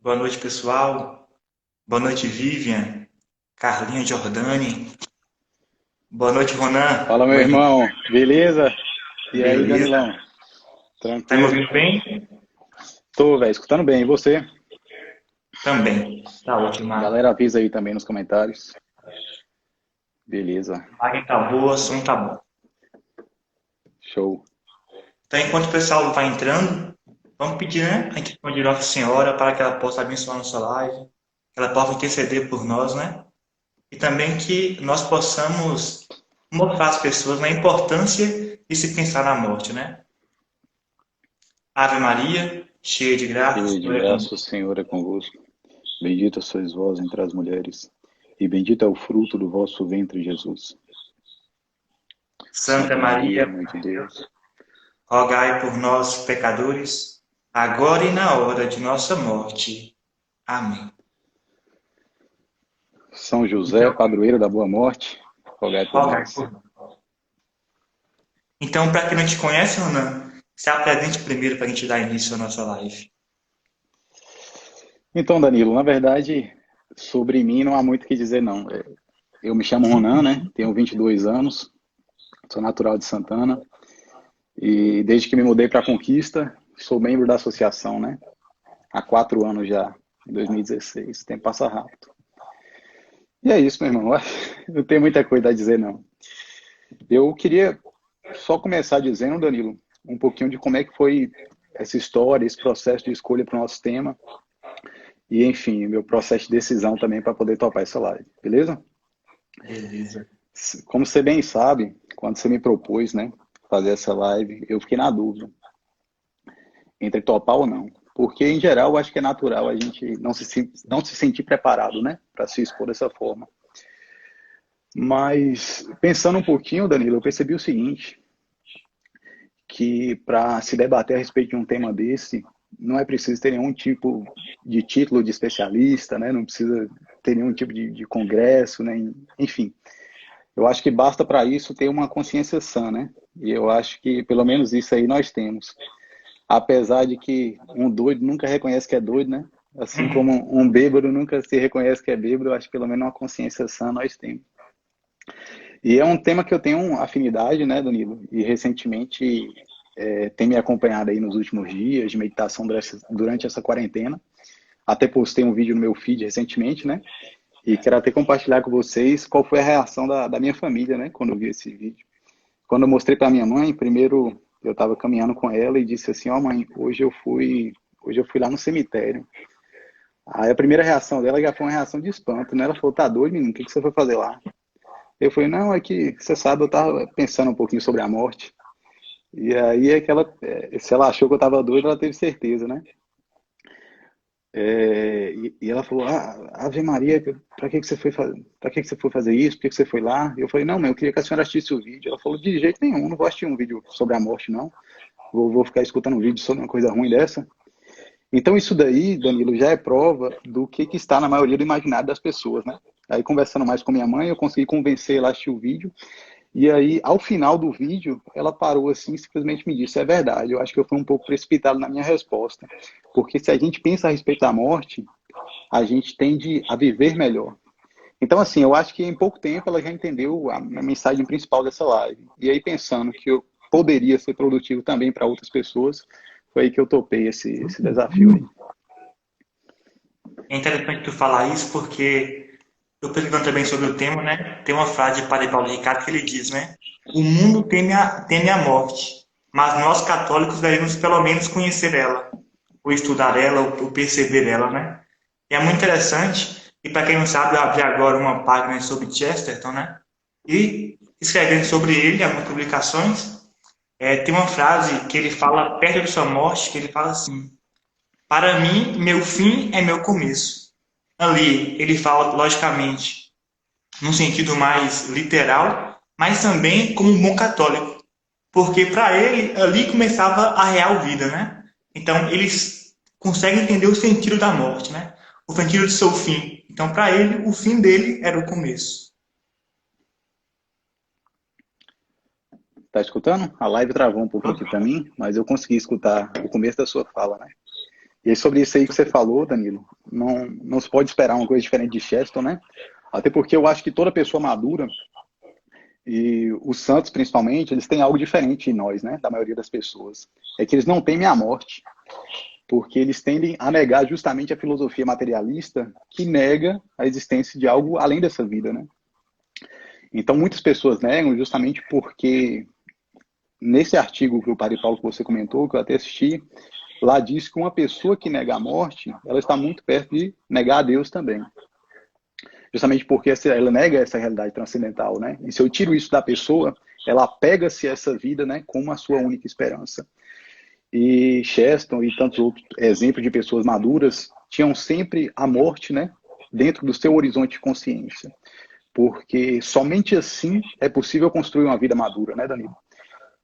Boa noite, pessoal. Boa noite, Vivian, Carlinha Jordani. Boa noite, Ronan, Fala, meu meu irmão. irmão. Beleza? E aí, Beleza? Danilão? Tá me Tranquilo? ouvindo bem? Tô, velho, escutando bem. E você? Também. Tá ótimo. Galera, avisa aí também nos comentários. Beleza. A imagem tá boa, o som tá bom. Show. Então, enquanto o pessoal vai entrando, vamos pedir, né, a intercessão de Nossa Senhora para que ela possa abençoar nossa live, que ela possa interceder por nós, né? E também que nós possamos mostrar às pessoas a importância de se pensar na morte, né? Ave Maria, cheia de graça, o Cheio de Senhor é graça, o convosco. Senhor é convosco. Bendita sois vós entre as mulheres, e bendito é o fruto do vosso ventre, Jesus. Santa Santa Maria, Maria, Mãe de Deus, rogai por nós, pecadores, agora e na hora de nossa morte. Amém. São José, Então, padroeiro da boa morte, rogai por rogai nós. por nós. Então, para quem não te conhece, Ronan, se apresente primeiro para a gente dar início à nossa live. Então, Danilo, na verdade, sobre mim não há muito o que dizer, não. Eu me chamo Ronan, né? Tenho 22 anos, sou natural de Santana. E desde que me mudei para Conquista, sou membro da associação, né? Há 4 anos já, em 2016. O tempo passa rápido. E é isso, meu irmão. Não tem muita coisa a dizer, não. Eu queria só começar dizendo, Danilo, um pouquinho de como é que foi essa história, esse processo de escolha para o nosso tema. E, enfim, meu processo de decisão também para poder topar essa live. Beleza? Beleza. Como você bem sabe, quando você me propôs, né, fazer essa live, eu fiquei na dúvida entre topar ou não. Porque, em geral, eu acho que é natural a gente não se sentir preparado, né, para se expor dessa forma. Mas, pensando um pouquinho, Danilo, eu percebi o seguinte, que para se debater a respeito de um tema desse, não é preciso ter nenhum tipo de título de especialista, né, não precisa ter nenhum tipo de congresso, né, enfim. Eu acho que basta para isso ter uma consciência sã, né? E eu acho que pelo menos isso aí nós temos. Apesar de que um doido nunca reconhece que é doido, né? Assim como um bêbado nunca se reconhece que é bêbado, eu acho que pelo menos uma consciência sã nós temos. E é um tema que eu tenho afinidade, né, Danilo? E recentemente tem me acompanhado aí nos últimos dias de meditação durante essa quarentena. Até postei um vídeo no meu feed recentemente, né? E quero até compartilhar com vocês qual foi a reação da minha família, né, quando eu vi esse vídeo. Quando eu mostrei para minha mãe, primeiro eu estava caminhando com ela e disse assim: ó, mãe, hoje eu fui lá no cemitério. Aí a primeira reação dela já foi uma reação de espanto, né? Ela falou: tá doido, menino? O que que você foi fazer lá? Eu falei: não, é que você sabe, eu estava pensando um pouquinho sobre a morte. E aí é que ela, se ela achou que eu estava doido, ela teve certeza, né? E ela falou: ah, Ave Maria, para que que você foi fazer? Para que que você foi fazer isso? Por que que você foi lá? Eu falei: não, mãe, eu queria que a senhora assistisse o vídeo. Ela falou: de jeito nenhum, não vou assistir um vídeo sobre a morte, não. Vou ficar escutando um vídeo sobre uma coisa ruim dessa. Então, isso daí, Danilo, já é prova do que está na maioria do imaginário das pessoas, né? Aí, conversando mais com minha mãe, eu consegui convencer ela a assistir o vídeo. E aí, ao final do vídeo, ela parou assim e simplesmente me disse: é verdade, eu acho que eu fui um pouco precipitado na minha resposta. Porque se a gente pensa a respeito da morte, a gente tende a viver melhor. Então, assim, eu acho que em pouco tempo ela já entendeu a mensagem principal dessa live. E aí, pensando que eu poderia ser produtivo também para outras pessoas, foi aí que eu topei esse desafio aí. É interessante tu falar isso porque eu pesquisando também sobre o tema, né? Tem uma frase de Padre Paulo Ricardo que ele diz, né? O mundo teme a morte, mas nós católicos devemos pelo menos conhecer ela, ou estudar ela, ou perceber ela, né? E é muito interessante, e para quem não sabe, eu abri agora uma página sobre Chesterton, né? E escrevendo sobre ele, algumas publicações, tem uma frase que ele fala perto de sua morte, que ele fala assim: para mim, meu fim é meu começo. Ali, ele fala, logicamente, num sentido mais literal, mas também como um bom católico. Porque para ele, ali começava a real vida, né? Então, eles conseguem entender o sentido da morte, né? O sentido de seu fim. Então, para ele, o fim dele era o começo. Tá escutando? A live travou um pouquinho aqui para mim, mas eu consegui escutar o começo da sua fala, né? E aí, sobre isso aí que você falou, Danilo, não se pode esperar uma coisa diferente de Cheston, né? Até porque eu acho que toda pessoa madura, e os santos principalmente, eles têm algo diferente em nós, né? Da maioria das pessoas. É que eles não temem a morte, porque eles tendem a negar justamente a filosofia materialista que nega a existência de algo além dessa vida, né? Então, muitas pessoas negam justamente porque nesse artigo que o Padre Paulo que você comentou, que eu até assisti, lá diz que uma pessoa que nega a morte, ela está muito perto de negar a Deus também. Justamente porque ela nega essa realidade transcendental, né? E se eu tiro isso da pessoa, ela pega-se essa vida, né, como a sua única esperança. E Cheston e tantos outros exemplos de pessoas maduras tinham sempre a morte, né, dentro do seu horizonte de consciência. Porque somente assim é possível construir uma vida madura, né, Danilo?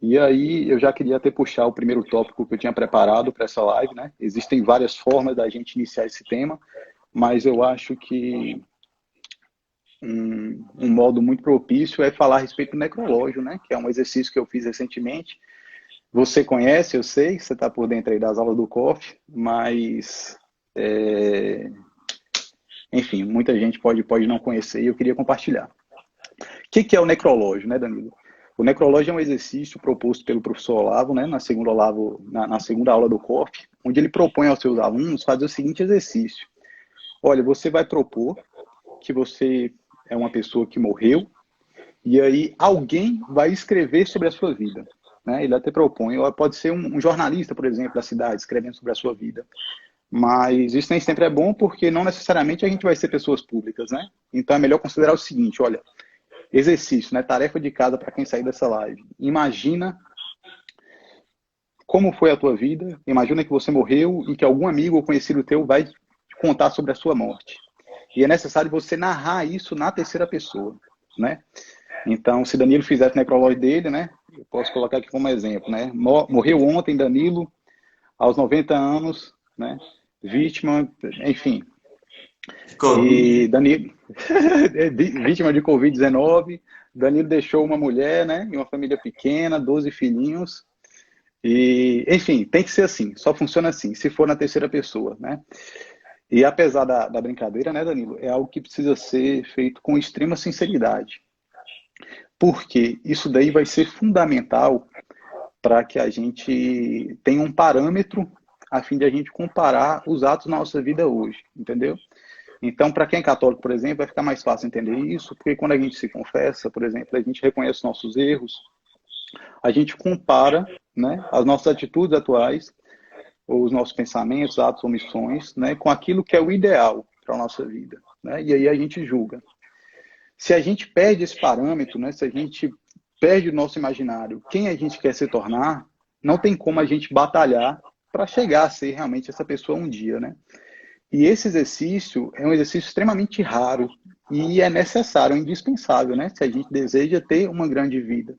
E aí eu já queria até puxar o primeiro tópico que eu tinha preparado para essa live, né? Existem várias formas da gente iniciar esse tema, mas eu acho que um modo muito propício é falar a respeito do necrológio, né? Que é um exercício que eu fiz recentemente. Você conhece, eu sei, você está por dentro aí das aulas do COF, mas enfim, muita gente pode não conhecer e eu queria compartilhar. O que é o necrológio, né, Danilo? O necrológio é um exercício proposto pelo professor Olavo, né, na segunda aula do COF, onde ele propõe aos seus alunos fazer o seguinte exercício. Olha, você vai propor que você é uma pessoa que morreu, e aí alguém vai escrever sobre a sua vida. Né? Ele até propõe, pode ser um jornalista, por exemplo, da cidade, escrevendo sobre a sua vida. Mas isso nem sempre é bom, porque não necessariamente a gente vai ser pessoas públicas, né? Então é melhor considerar o seguinte, olha, exercício, né? Tarefa de casa para quem sair dessa live. Imagina como foi a tua vida, imagina que você morreu e que algum amigo ou conhecido teu vai contar sobre a sua morte. E é necessário você narrar isso na terceira pessoa, né? Então, se Danilo fizesse o necrológio dele, né? Eu posso colocar aqui como exemplo, né? Morreu ontem Danilo, aos 90 anos, né? Vítima, enfim. E Covid. Danilo, vítima de Covid-19, Danilo deixou uma mulher, né? E uma família pequena, 12 filhinhos. E, enfim, tem que ser assim, só funciona assim, se for na terceira pessoa, né? E apesar da brincadeira, né, Danilo, é algo que precisa ser feito com extrema sinceridade. Porque isso daí vai ser fundamental para que a gente tenha um parâmetro a fim de a gente comparar os atos na nossa vida hoje, entendeu? Então, para quem é católico, por exemplo, vai ficar mais fácil entender isso, porque quando a gente se confessa, por exemplo, a gente reconhece nossos erros, a gente compara, né, as nossas atitudes atuais, ou os nossos pensamentos, atos, omissões, né, com aquilo que é o ideal para a nossa vida, né? E aí a gente julga. Se a gente perde esse parâmetro, né, se a gente perde o nosso imaginário, quem a gente quer se tornar, não tem como a gente batalhar para chegar a ser realmente essa pessoa um dia, né? E esse exercício é um exercício extremamente raro e é necessário, é indispensável, né? Se a gente deseja ter uma grande vida.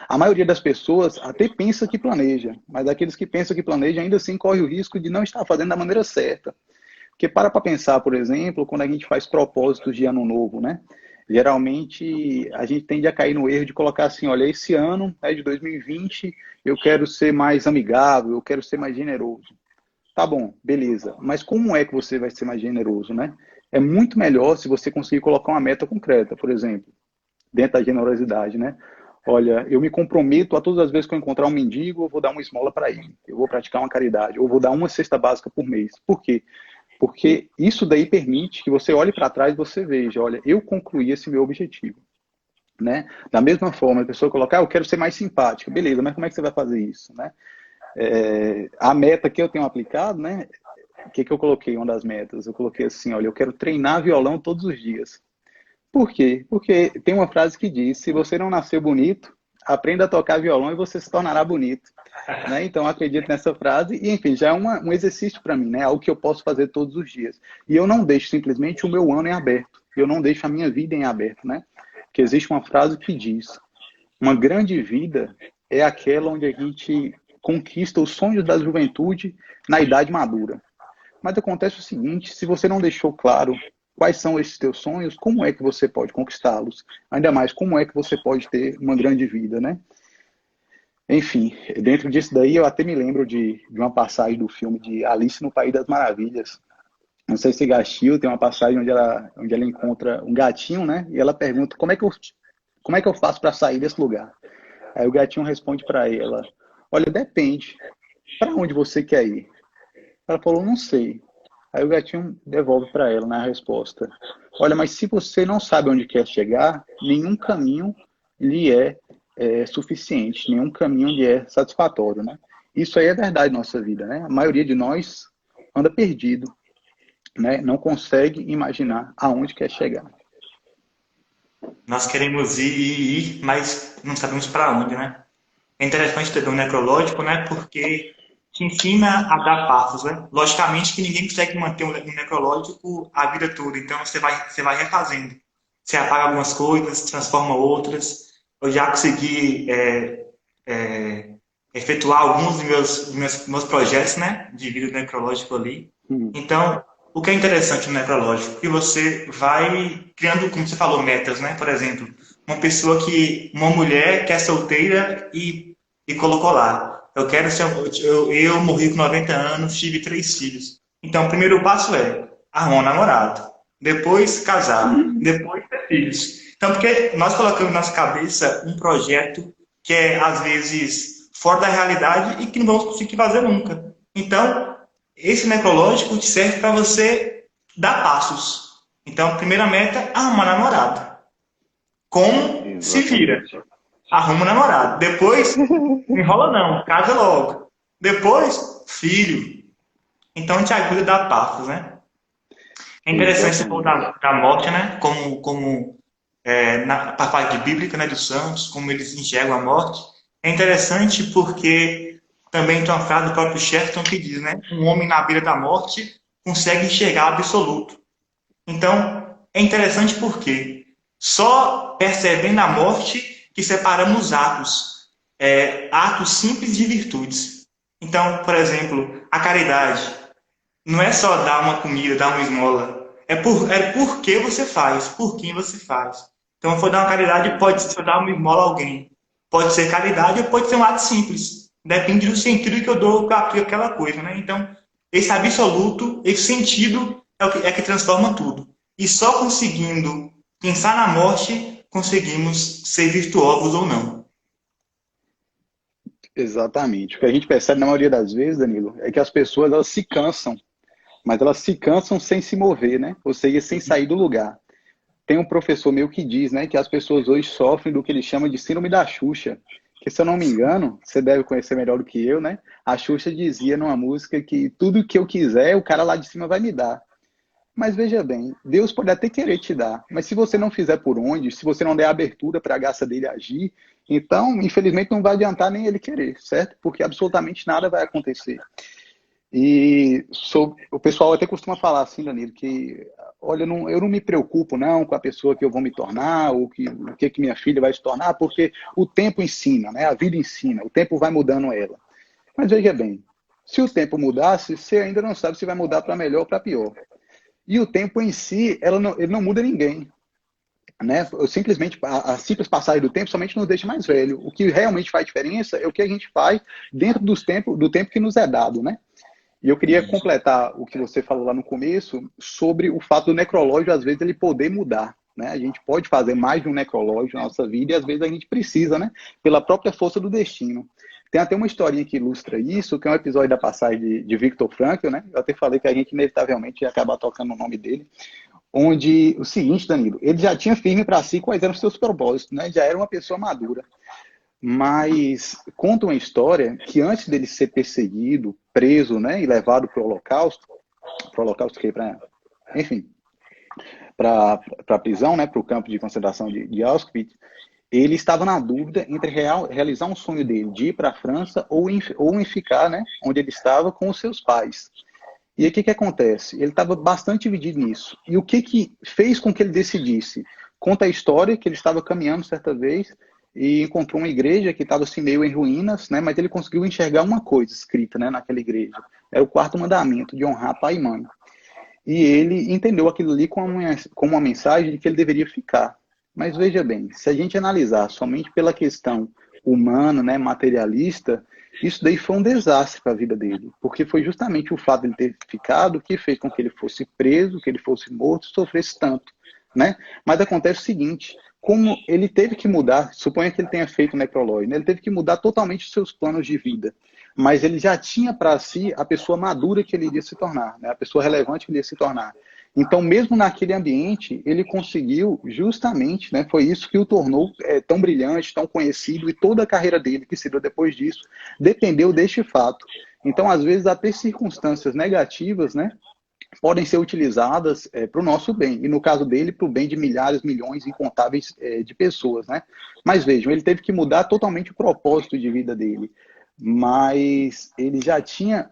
A maioria das pessoas até pensa que planeja, mas aqueles que pensam que planeja ainda assim corre o risco de não estar fazendo da maneira certa. Porque para pensar, por exemplo, quando a gente faz propósitos de ano novo, né? Geralmente a gente tende a cair no erro de colocar assim, olha, esse ano é de 2020, eu quero ser mais amigável, eu quero ser mais generoso. Tá bom, beleza. Mas como é que você vai ser mais generoso, né? É muito melhor se você conseguir colocar uma meta concreta, por exemplo, dentro da generosidade, né? Olha, eu me comprometo a todas as vezes que eu encontrar um mendigo, eu vou dar uma esmola para ele. Eu vou praticar uma caridade, ou vou dar uma cesta básica por mês. Por quê? Porque isso daí permite que você olhe para trás e você veja, olha, eu concluí esse meu objetivo. Né? Da mesma forma, a pessoa colocar, eu quero ser mais simpática. Beleza, mas como é que você vai fazer isso? Né? A meta que eu tenho aplicado, né? O que eu coloquei, uma das metas? Eu coloquei assim, olha, eu quero treinar violão todos os dias. Por quê? Porque tem uma frase que diz, se você não nasceu bonito, aprenda a tocar violão e você se tornará bonito. Né? Então, eu acredito nessa frase e, enfim, já é um exercício para mim, né? Algo que eu posso fazer todos os dias. E eu não deixo simplesmente o meu ano em aberto. Eu não deixo a minha vida em aberto, né? Porque existe uma frase que diz, uma grande vida é aquela onde a gente conquista os sonhos da juventude na idade madura. Mas acontece o seguinte, se você não deixou claro quais são esses teus sonhos, como é que você pode conquistá-los? Ainda mais, como é que você pode ter uma grande vida, né? Enfim, dentro disso daí eu até me lembro de uma passagem do filme de Alice no País das Maravilhas. Não sei se você assistiu, tem uma passagem onde ela encontra um gatinho, né? E ela pergunta como é que eu faço para sair desse lugar? Aí o gatinho responde para ela: olha, depende. Para onde você quer ir? Ela falou: não sei. Aí o gatinho devolve para ela na resposta: olha, mas se você não sabe onde quer chegar, nenhum caminho lhe é suficiente, nenhum caminho lhe é satisfatório, né? Isso aí é verdade na nossa vida, né? A maioria de nós anda perdido, né? Não consegue imaginar aonde quer chegar. Nós queremos ir, mas não sabemos para onde, né? É interessante ter um necrológico, né? Porque te ensina a dar passos, né? Logicamente que ninguém consegue manter um necrológico a vida toda, então você vai refazendo. Você apaga algumas coisas, transforma outras. Eu já consegui é, efetuar alguns meus projetos, né? De vida necrológico ali. Hum. Então, o que é interessante no necrológico? Que você vai criando, como você falou, metas, né? Por exemplo, uma mulher que é solteira e colocou lá. Eu quero ser, eu morri com 90 anos, tive 3 filhos. Então, o primeiro passo é arrumar um namorado, depois casar, depois ter filhos. Então, porque nós colocamos na nossa cabeça um projeto que é, às vezes, fora da realidade e que não vamos conseguir fazer nunca. Então, esse necrológico te serve para você dar passos. Então, a primeira meta, arrumar namorado. Como se vira? Exatamente. Arruma um namorado. Depois, não enrola não, casa logo. Depois, filho. Então, te ajuda a dar passos, né? É interessante você falar Exatamente. da morte, né? Como na parte bíblica, né, dos santos, como eles enxergam a morte. É interessante porque também tem uma frase do próprio Chesterton que diz, né? Um homem na beira da morte consegue enxergar o absoluto. Então, é interessante porque só percebendo a morte que separamos atos, atos simples de virtudes. Então, por exemplo, a caridade não é só dar uma comida, dar uma esmola. É por que você faz, por quem você faz. Então, se for dar uma caridade, pode ser dar uma esmola a alguém. Pode ser caridade ou pode ser um ato simples. Depende do sentido que eu dou para aquela coisa, né? Então, esse absoluto, esse sentido é que transforma tudo. E só conseguindo pensar na morte, conseguimos ser virtuosos ou não. Exatamente. O que a gente percebe na maioria das vezes, Danilo, é que as pessoas elas se cansam, mas elas se cansam sem se mover, né? Ou seja, sem sair do lugar. Tem um professor meu que diz, né, que as pessoas hoje sofrem do que ele chama de síndrome da Xuxa. Que, se eu não me engano, você deve conhecer melhor do que eu, né? A Xuxa dizia numa música que tudo que eu quiser, o cara lá de cima vai me dar. Mas veja bem, Deus pode até querer te dar, mas se você não fizer por onde, se você não der abertura para a graça dele agir, então, infelizmente, não vai adiantar nem ele querer, certo? Porque absolutamente nada vai acontecer. O pessoal até costuma falar assim, Danilo, que olha, eu não me preocupo não com a pessoa que eu vou me tornar, ou o que minha filha vai se tornar, porque o tempo ensina, né? A vida ensina, o tempo vai mudando ela. Mas veja bem, se o tempo mudasse, você ainda não sabe se vai mudar para melhor ou para pior. E o tempo em si, ele não muda ninguém. Né? Simplesmente a simples passagem do tempo somente nos deixa mais velho. O que realmente faz diferença é o que a gente faz dentro do tempo que nos é dado, né? E eu queria completar o que você falou lá no começo sobre o fato do necrológio, às vezes, ele poder mudar. Né? A gente pode fazer mais de um necrológio na nossa vida e às vezes a gente precisa, né? Pela própria força do destino. Tem até uma historinha que ilustra isso, que é um episódio da passagem de Viktor Frankl, né? Eu até falei que a gente inevitavelmente ia acabar tocando o nome dele, onde o seguinte, Danilo, ele já tinha firme para si quais eram os seus propósitos, né? Já era uma pessoa madura. Mas conta uma história que antes dele ser perseguido, preso, né, e levado para o Holocausto que para, enfim, para a prisão, né, para o campo de concentração de Auschwitz, ele estava na dúvida entre realizar um sonho dele de ir para a França ou em ficar, né, onde ele estava com os seus pais. E aí o que, que acontece? Ele estava bastante dividido nisso. E o que, que fez com que ele decidisse? Conta a história que ele estava caminhando certa vez e encontrou uma igreja que estava assim meio em ruínas, né? Mas ele conseguiu enxergar uma coisa escrita, né, naquela igreja. Era o quarto mandamento de honrar pai e mãe. E ele entendeu aquilo ali como uma mensagem de que ele deveria ficar. Mas veja bem, se a gente analisar somente pela questão humano, né, materialista, isso daí foi um desastre para a vida dele, porque foi justamente o fato de ele ter ficado que fez com que ele fosse preso, que ele fosse morto, sofresse tanto, né? Mas acontece o seguinte, como ele teve que mudar, suponha que ele tenha feito o necrológio, né? Ele teve que mudar totalmente os seus planos de vida, mas ele já tinha para si a pessoa madura que ele iria se tornar, né? A pessoa relevante que ele ia se tornar. Então, mesmo naquele ambiente, ele conseguiu justamente, né, foi isso que o tornou tão brilhante, tão conhecido, e toda a carreira dele, que se deu depois disso, dependeu deste fato. Então, às vezes, até circunstâncias negativas, né, podem ser utilizadas para o nosso bem, e no caso dele, para o bem de milhares, milhões, incontáveis de pessoas, né? Mas vejam, ele teve que mudar totalmente o propósito de vida dele, mas ele já tinha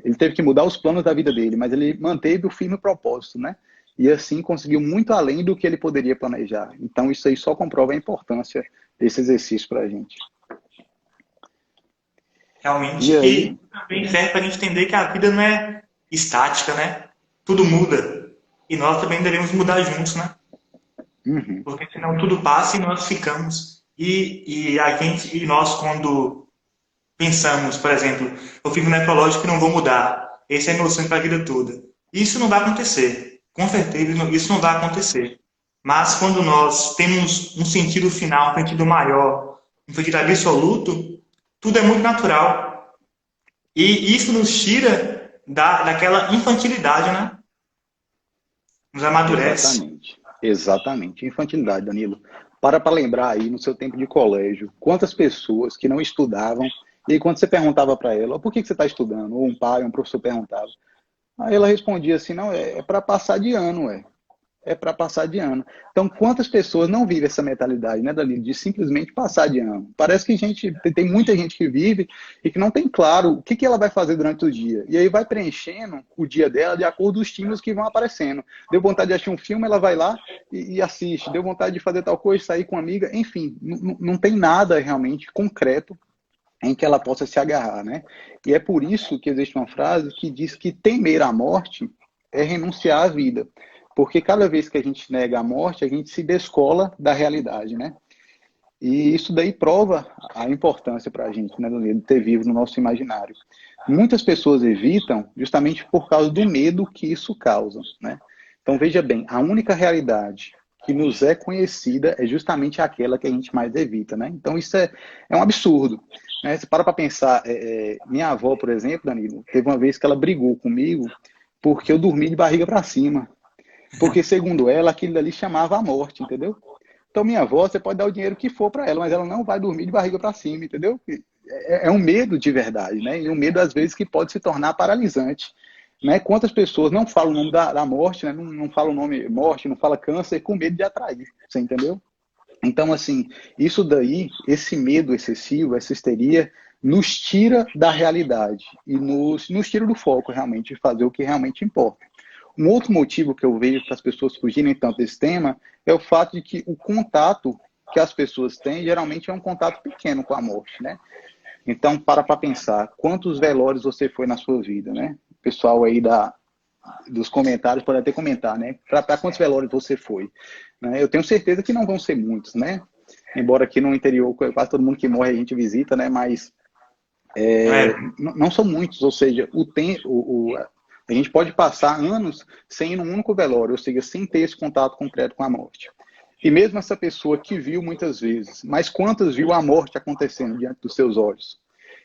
ele teve que mudar os planos da vida dele, mas ele manteve o firme propósito, né? E assim conseguiu muito além do que ele poderia planejar. Então isso aí só comprova a importância desse exercício para a gente. Realmente, E aí, e também serve para a gente entender que a vida não é estática, né? Tudo muda. E nós também devemos mudar juntos, né? uhum, Porque senão tudo passa e nós ficamos. E nós, quando pensamos, por exemplo, eu fico no ecológico e não vou mudar. Esse é meu sonho para a vida toda. Isso não vai acontecer. Com certeza, isso não vai acontecer. Mas quando nós temos um sentido final, um sentido maior, um sentido absoluto, tudo é muito natural. E isso nos tira daquela infantilidade, né? Nos amadurece. exatamente, exatamente. Infantilidade, Danilo. Para lembrar aí, no seu tempo de colégio, quantas pessoas que não estudavam, e aí quando você perguntava para ela, por que você está estudando? Ou um pai, um professor perguntava. Aí ela respondia assim, não, é para passar de ano, ué. É para passar de ano. Então, quantas pessoas não vivem essa mentalidade, né, Danilo, de simplesmente passar de ano? Parece que tem muita gente que vive e que não tem claro o que ela vai fazer durante o dia. E aí vai preenchendo o dia dela de acordo com os estímulos que vão aparecendo. Deu vontade de assistir um filme, ela vai lá e assiste. Deu vontade de fazer tal coisa, sair com uma amiga. Enfim, não tem nada realmente concreto em que ela possa se agarrar, né? E é por isso que existe uma frase que diz que temer a morte é renunciar à vida. Porque cada vez que a gente nega a morte, a gente se descola da realidade, né? E isso daí prova a importância para a gente, né, de ter vivo no nosso imaginário. Muitas pessoas evitam justamente por causa do medo que isso causa, né? Então, veja bem, a única realidade que nos é conhecida é justamente aquela que a gente mais evita, né? Então, isso é um absurdo. Né? Você para pensar, minha avó, por exemplo, Danilo, teve uma vez que ela brigou comigo porque eu dormi de barriga para cima. Porque, segundo ela, aquilo ali chamava a morte, entendeu? Então, minha avó, você pode dar o dinheiro que for para ela, mas ela não vai dormir de barriga para cima, entendeu? É um medo de verdade, né? E um medo, às vezes, que pode se tornar paralisante. Né? Quantas pessoas não falam o nome da morte, né? Não falam o nome morte, não fala câncer, com medo de atrair, você entendeu? Então, assim, isso daí, esse medo excessivo, essa histeria, nos tira da realidade e nos tira do foco, realmente, de fazer o que realmente importa. Um outro motivo que eu vejo para as pessoas fugirem tanto desse tema é o fato de que o contato que as pessoas têm geralmente é um contato pequeno com a morte, né? Então, para pensar, quantos velórios você foi na sua vida, né? O pessoal aí dos comentários pode até comentar, né? Para quantos velórios você foi? Né? Eu tenho certeza que não vão ser muitos, né? Embora aqui no interior, quase todo mundo que morre a gente visita, né? Mas É, não são muitos, ou seja, a gente pode passar anos sem ir num único velório, ou seja, sem ter esse contato concreto com a morte. E mesmo essa pessoa que viu muitas vezes, mas quantas viu a morte acontecendo diante dos seus olhos?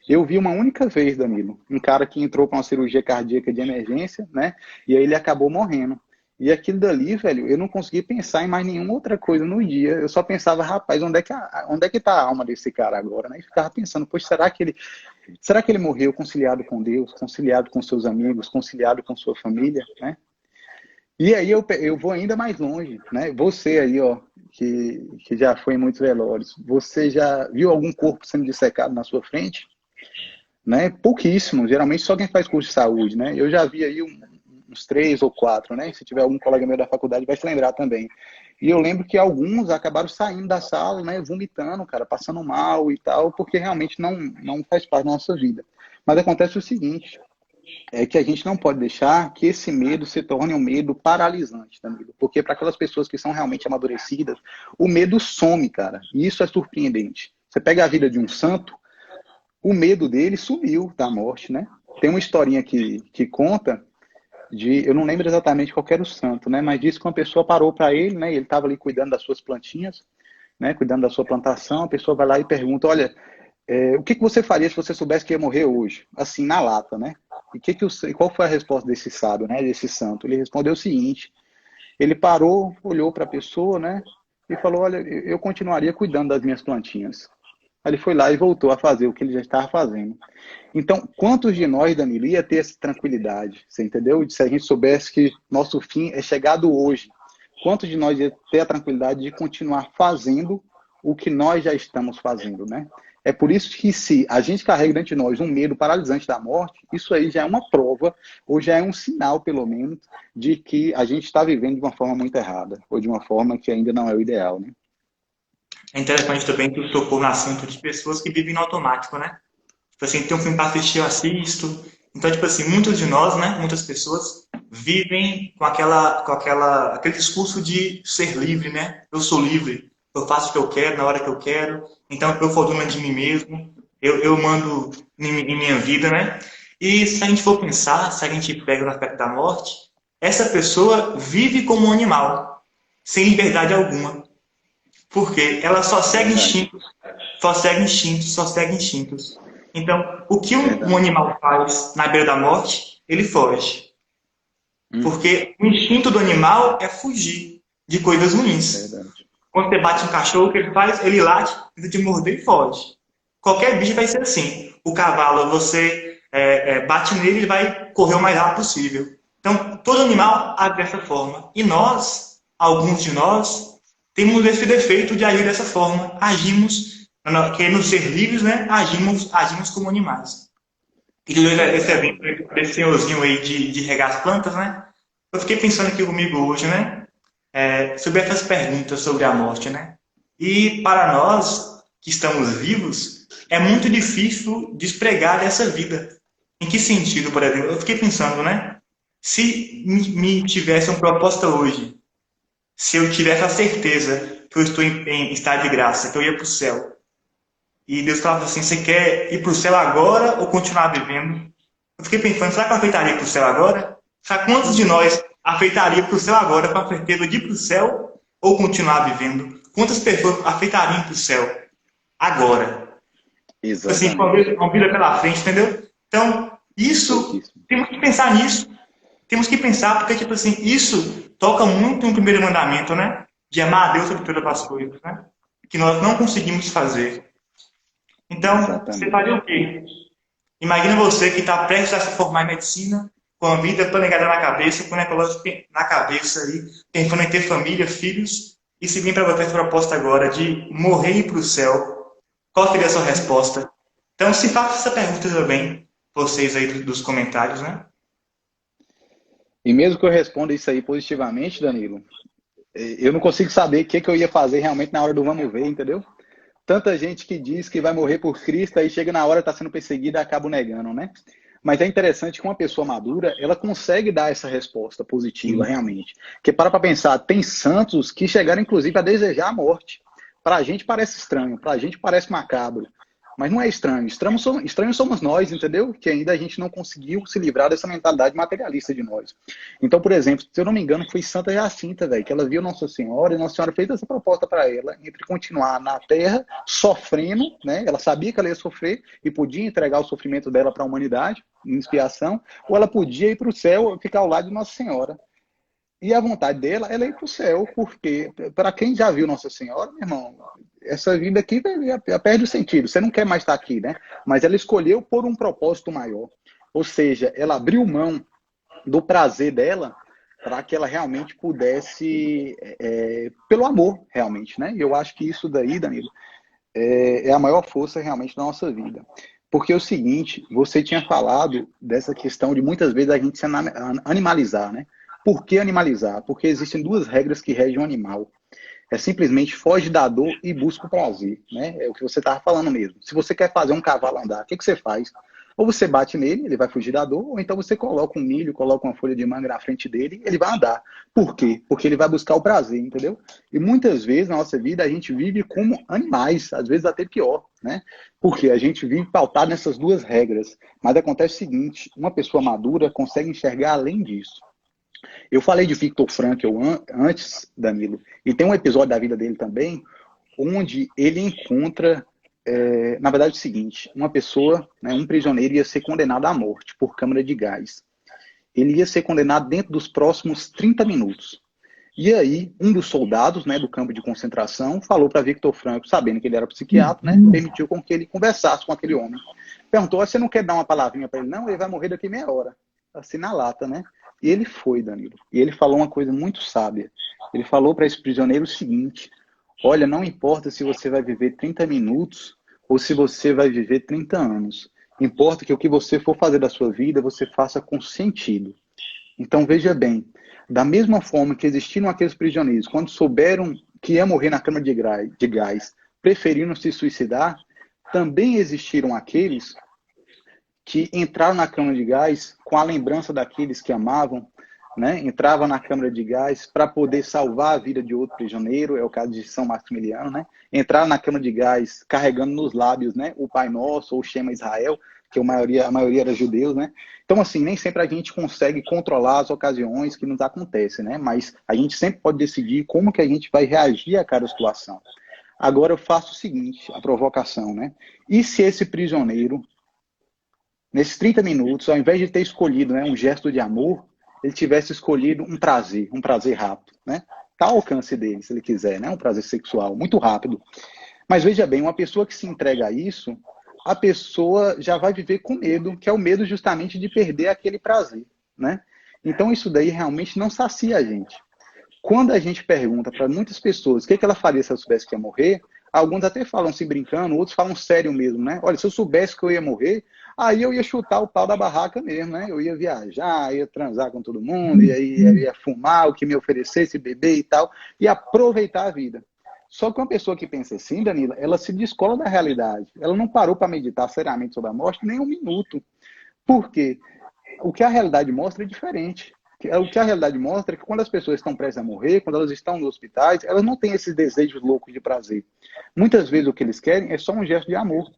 Eu vi uma única vez, Danilo, um cara que entrou para uma cirurgia cardíaca de emergência, né? E aí ele acabou morrendo. E aquilo dali, velho, eu não consegui pensar em mais nenhuma outra coisa no dia. Eu só pensava, rapaz, onde é que tá a alma desse cara agora, né? E ficava pensando, poxa, será que ele morreu conciliado com Deus, conciliado com seus amigos, conciliado com sua família, né? E aí eu vou ainda mais longe, né? Você aí, ó, que já foi em muitos velórios, você já viu algum corpo sendo dissecado na sua frente? Né? Pouquíssimo, geralmente só quem faz curso de saúde, né? Eu já vi aí uns 3 ou 4, né? Se tiver algum colega meu da faculdade vai se lembrar também. E eu lembro que alguns acabaram saindo da sala, né? Vomitando, cara, passando mal e tal, porque realmente não faz parte da nossa vida. Mas acontece o seguinte, é que a gente não pode deixar que esse medo se torne um medo paralisante, tá, amigo? Porque para aquelas pessoas que são realmente amadurecidas, o medo some, cara. E isso é surpreendente. Você pega a vida de um santo, o medo dele sumiu da morte, né? Tem uma historinha que conta eu não lembro exatamente qual era o santo, né? Mas diz que uma pessoa parou para ele, né? Ele estava ali cuidando das suas plantinhas, né? Cuidando da sua plantação. A pessoa vai lá e pergunta: olha, o que você faria se você soubesse que ia morrer hoje? Assim, na lata, né? E qual foi a resposta desse sábio, né? Desse santo? Ele respondeu o seguinte: ele parou, olhou para a pessoa, né? E falou: olha, eu continuaria cuidando das minhas plantinhas. Aí ele foi lá e voltou a fazer o que ele já estava fazendo. Então, quantos de nós, Danilo, ia ter essa tranquilidade? Você entendeu? Se a gente soubesse que nosso fim é chegado hoje, quantos de nós ia ter a tranquilidade de continuar fazendo o que nós já estamos fazendo, né? É por isso que se a gente carrega dentro de nós um medo paralisante da morte, isso aí já é uma prova, ou já é um sinal, pelo menos, de que a gente está vivendo de uma forma muito errada, ou de uma forma que ainda não é o ideal, né? É interessante também que tu tocou no assunto de pessoas que vivem no automático, né? Tipo assim, tem um filme para assistir, eu assisto. Então, tipo assim, muitos de nós, né, muitas pessoas vivem com aquele discurso de ser livre, né? Eu sou livre, eu faço o que eu quero, na hora que eu quero. Então, eu sou dono de mim mesmo, eu mando em minha vida, né? E se a gente for pensar, se a gente pega no aspecto da morte, essa pessoa vive como um animal, sem liberdade alguma. Porque ela só segue Verdade, instintos, só segue instintos, só segue instintos. Então, o que um verdade. animal faz na beira da morte, ele foge. Uhum, Porque o instinto do animal é fugir de coisas ruins. verdade. Quando você bate um cachorro, o que ele faz? Ele late, tenta te morder e foge. Qualquer bicho vai ser assim. O cavalo, você bate nele, ele vai correr o mais rápido possível. Então, todo animal age dessa forma. E nós, alguns de nós, temos esse defeito de agir dessa forma. Agimos, querendo ser livres, né? Agimos como animais. E tu deu É esse verdade. exemplo desse senhorzinho aí de regar as plantas, né? Eu fiquei pensando aqui comigo hoje, né? Sobre essas perguntas sobre a morte, né? E para nós que estamos vivos, é muito difícil despregar dessa vida. Em que sentido, por exemplo? Eu fiquei pensando, né? Se me tivesse uma proposta hoje, se eu tivesse a certeza que eu estou em estado de graça, que eu ia para o céu, e Deus falava assim: você quer ir para o céu agora ou continuar vivendo? Eu fiquei pensando: será que eu aceitaria para o céu agora? Sabe quantos de nós aceitaria para o céu agora com a certeza de ir para o céu ou continuar vivendo? Quantas pessoas aceitariam para o céu agora? Tipo assim, Exatamente. uma vida pela frente, entendeu? Então, isso, Pouquíssimo. temos que pensar nisso. Temos que pensar, porque, tipo assim, isso toca muito no primeiro mandamento, né? De amar a Deus sobre todas as coisas, né? Que nós não conseguimos fazer. Então, você Exatamente. faria o quê? Imagina você que está prestes a se formar em medicina, com a vida planejada na cabeça, com o negócio na cabeça aí, pensando em ter família, filhos, e se vir para você essa proposta agora de morrer e ir para o céu, qual seria a sua resposta? Então, se faça essa pergunta também, vocês aí dos comentários, né? E mesmo que eu responda isso aí positivamente, Danilo, eu não consigo saber o que, que eu ia fazer realmente na hora do vamos ver, entendeu? Tanta gente que diz que vai morrer por Cristo, aí chega na hora, está sendo perseguida e acaba negando, né? Mas é interessante que uma pessoa madura, ela consegue dar essa resposta positiva, realmente. Porque para pensar, tem santos que chegaram, inclusive, a desejar a morte. Para a gente parece estranho, para a gente parece macabro. Mas não é estranho. Estranhos somos nós, entendeu? Que ainda a gente não conseguiu se livrar dessa mentalidade materialista de nós. Então, por exemplo, se eu não me engano, foi Santa Jacinta, velho, que ela viu Nossa Senhora e Nossa Senhora fez essa proposta para ela entre continuar na Terra sofrendo, né? Ela sabia que ela ia sofrer e podia entregar o sofrimento dela para a humanidade em expiação, ou ela podia ir para o céu e ficar ao lado de Nossa Senhora. E a vontade dela é ir para o céu, porque para quem já viu Nossa Senhora, meu irmão, essa vida aqui já perde o sentido. Você não quer mais estar aqui, né? Mas ela escolheu por um propósito maior. Ou seja, ela abriu mão do prazer dela para que ela realmente pudesse, pelo amor, realmente, né? E eu acho que isso daí, Danilo, é a maior força realmente da nossa vida. Porque é o seguinte, você tinha falado dessa questão de muitas vezes a gente se animalizar, né? Por que animalizar? Porque existem duas regras que regem o animal. É simplesmente foge da dor e busca o prazer, né? É o que você estava falando mesmo. Se você quer fazer um cavalo andar, o que, que você faz? Ou você bate nele, ele vai fugir da dor, ou então você coloca um milho, coloca uma folha de manga na frente dele, ele vai andar. Por quê? Porque ele vai buscar o prazer, entendeu? E muitas vezes na nossa vida a gente vive como animais, às vezes até pior, né? Porque a gente vive pautado nessas duas regras. Mas acontece o seguinte, uma pessoa madura consegue enxergar além disso. Eu falei de Viktor Frankl antes, Danilo, e tem um episódio da vida dele também, onde ele encontra, na verdade, o seguinte: uma pessoa, né, um prisioneiro, ia ser condenado à morte por câmara de gás. Ele ia ser condenado dentro dos próximos 30 minutos. E aí, um dos soldados, né, do campo de concentração falou para Viktor Frankl, sabendo que ele era psiquiatra, né, permitiu com que ele conversasse com aquele homem. Perguntou: você não quer dar uma palavrinha para ele? Não, ele vai morrer daqui meia hora. Assim na lata, né? E ele foi, Danilo. E ele falou uma coisa muito sábia. Ele falou para esse prisioneiro o seguinte: olha, não importa se você vai viver 30 minutos ou se você vai viver 30 anos. Importa que o que você for fazer da sua vida, você faça com sentido. Então, veja bem, da mesma forma que existiram aqueles prisioneiros, quando souberam que ia morrer na câmara de gás, preferiram se suicidar, também existiram aqueles que entraram na câmara de gás com a lembrança daqueles que amavam, né? Entrava na câmara de gás para poder salvar a vida de outro prisioneiro, é o caso de São Maximiliano, né? Entraram na câmara de gás carregando nos lábios, né, o Pai Nosso ou o Shema Israel, que a maioria era judeus, né? Então, assim, nem sempre a gente consegue controlar as ocasiões que nos acontecem, né? Mas a gente sempre pode decidir como que a gente vai reagir a cada situação. Agora eu faço o seguinte, a provocação, né? E se esse prisioneiro, nesses 30 minutos, ao invés de ter escolhido, né, um gesto de amor, ele tivesse escolhido um prazer rápido, né? Está ao alcance dele, se ele quiser, né? Um prazer sexual, muito rápido. Mas veja bem, uma pessoa que se entrega a isso, a pessoa já vai viver com medo, que é o medo justamente de perder aquele prazer, né? Então isso daí realmente não sacia a gente. Quando a gente pergunta para muitas pessoas o que ela faria se ela soubesse que ia morrer, alguns até falam assim brincando, outros falam sério mesmo, né? Olha, se eu soubesse que eu ia morrer, aí eu ia chutar o pau da barraca mesmo, né? Eu ia viajar, ia transar com todo mundo, ia fumar o que me oferecesse, beber e tal, e aproveitar a vida. Só que uma pessoa que pensa assim, Danila, ela se descola da realidade. Ela não parou para meditar seriamente sobre a morte nem um minuto. Por quê? O que a realidade mostra é diferente. O que a realidade mostra é que quando as pessoas estão prestes a morrer, quando elas estão nos hospitais, elas não têm esses desejos loucos de prazer. Muitas vezes o que eles querem é só um gesto de amor.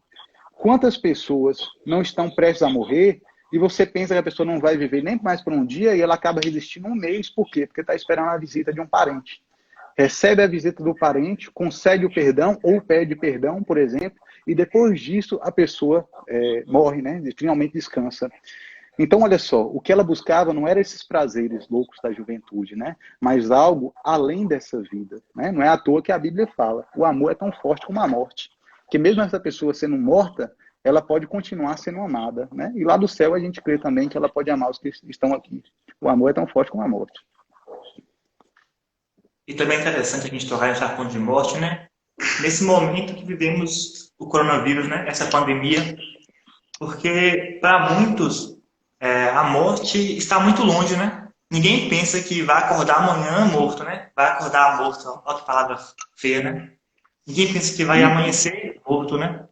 Quantas pessoas não estão prestes a morrer e você pensa que a pessoa não vai viver nem mais por um dia e ela acaba resistindo um mês? Por quê? Porque está esperando a visita de um parente. Recebe a visita do parente, concede o perdão ou pede perdão, por exemplo, e depois disso a pessoa morre, né? E finalmente descansa. Então, olha só, o que ela buscava não era esses prazeres loucos da juventude, né? Mas algo além dessa vida, né? Não é à toa que a Bíblia fala, o amor é tão forte como a morte. Que mesmo essa pessoa sendo morta, ela pode continuar sendo amada, né? E lá do céu a gente crê também que ela pode amar os que estão aqui. O amor é tão forte como a morte. E também é interessante a gente tocar nessa ponto de morte, né? Nesse momento que vivemos o coronavírus, né? Essa pandemia, porque para muitos a morte está muito longe, né? Ninguém pensa que vai acordar amanhã morto, né? Vai acordar morto, olha que palavra feia, né? Ninguém pensa que vai amanhecer morto, né?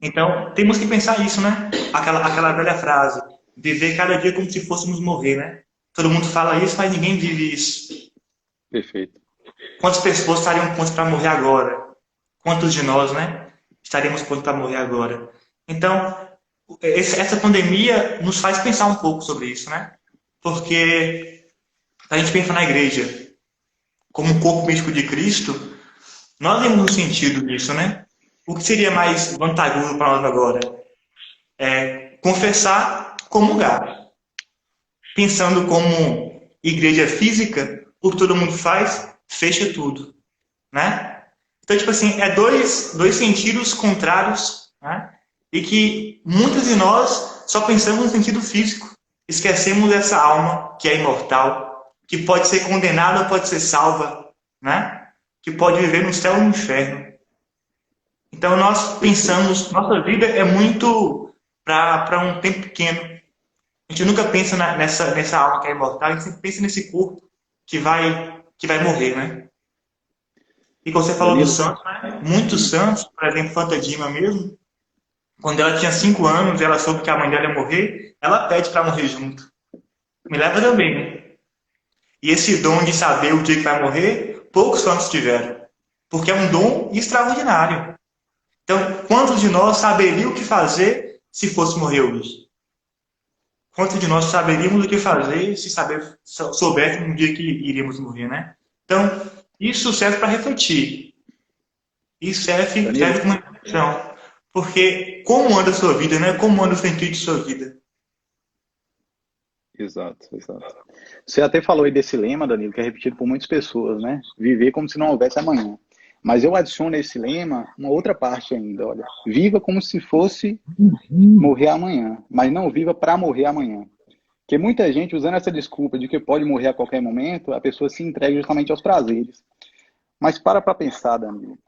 Então, temos que pensar isso, né? Aquela velha frase, viver cada dia como se fôssemos morrer, né? Todo mundo fala isso, mas ninguém vive isso. Perfeito. Quantas pessoas estariam prontas para morrer agora? Quantos de nós, né? Estaremos prontos para morrer agora? Então, essa pandemia nos faz pensar um pouco sobre isso, né? Porque a gente pensa na igreja como um corpo místico de Cristo, nós vemos um sentido disso, né? O que seria mais vantajoso para nós agora? É confessar, comungar. Pensando como igreja física, o que todo mundo faz, fecha tudo, né? Então, tipo assim, dois sentidos contrários, né? E que muitos de nós só pensamos no sentido físico. Esquecemos dessa alma que é imortal, que pode ser condenada ou pode ser salva, né? Que pode viver no céu ou no inferno. Então, nós pensamos, nossa vida é muito para um tempo pequeno. A gente nunca pensa nessa alma que é imortal, a gente sempre pensa nesse corpo que vai morrer, né? E como você falou Danilo, dos santos, né? Muitos santos, por exemplo, Fanta Dima mesmo, Quando ela tinha 5 anos, ela soube que a mãe dela ia morrer, ela pede para morrer junto. Me leva também, né? E esse dom de saber o dia que vai morrer, poucos santos tiveram. Porque é um dom extraordinário. Então, quantos de nós saberiam o que fazer se fosse morrer hoje? Quantos de nós saberíamos o que fazer se soubéssemos no dia que iríamos morrer, né? Então, isso serve para refletir. Isso serve Danilo, como reflexão. Porque como anda a sua vida, né? Como anda o sentido de sua vida? exato, exato. Você até falou aí desse lema, Danilo, que é repetido por muitas pessoas, né? Viver como se não houvesse amanhã. Mas eu adiciono a esse lema uma outra parte ainda, olha. Viva como se fosse morrer amanhã, mas não viva para morrer amanhã. Porque muita gente, usando essa desculpa de que pode morrer a qualquer momento, a pessoa se entrega justamente aos prazeres. Mas para pensar, Danilo.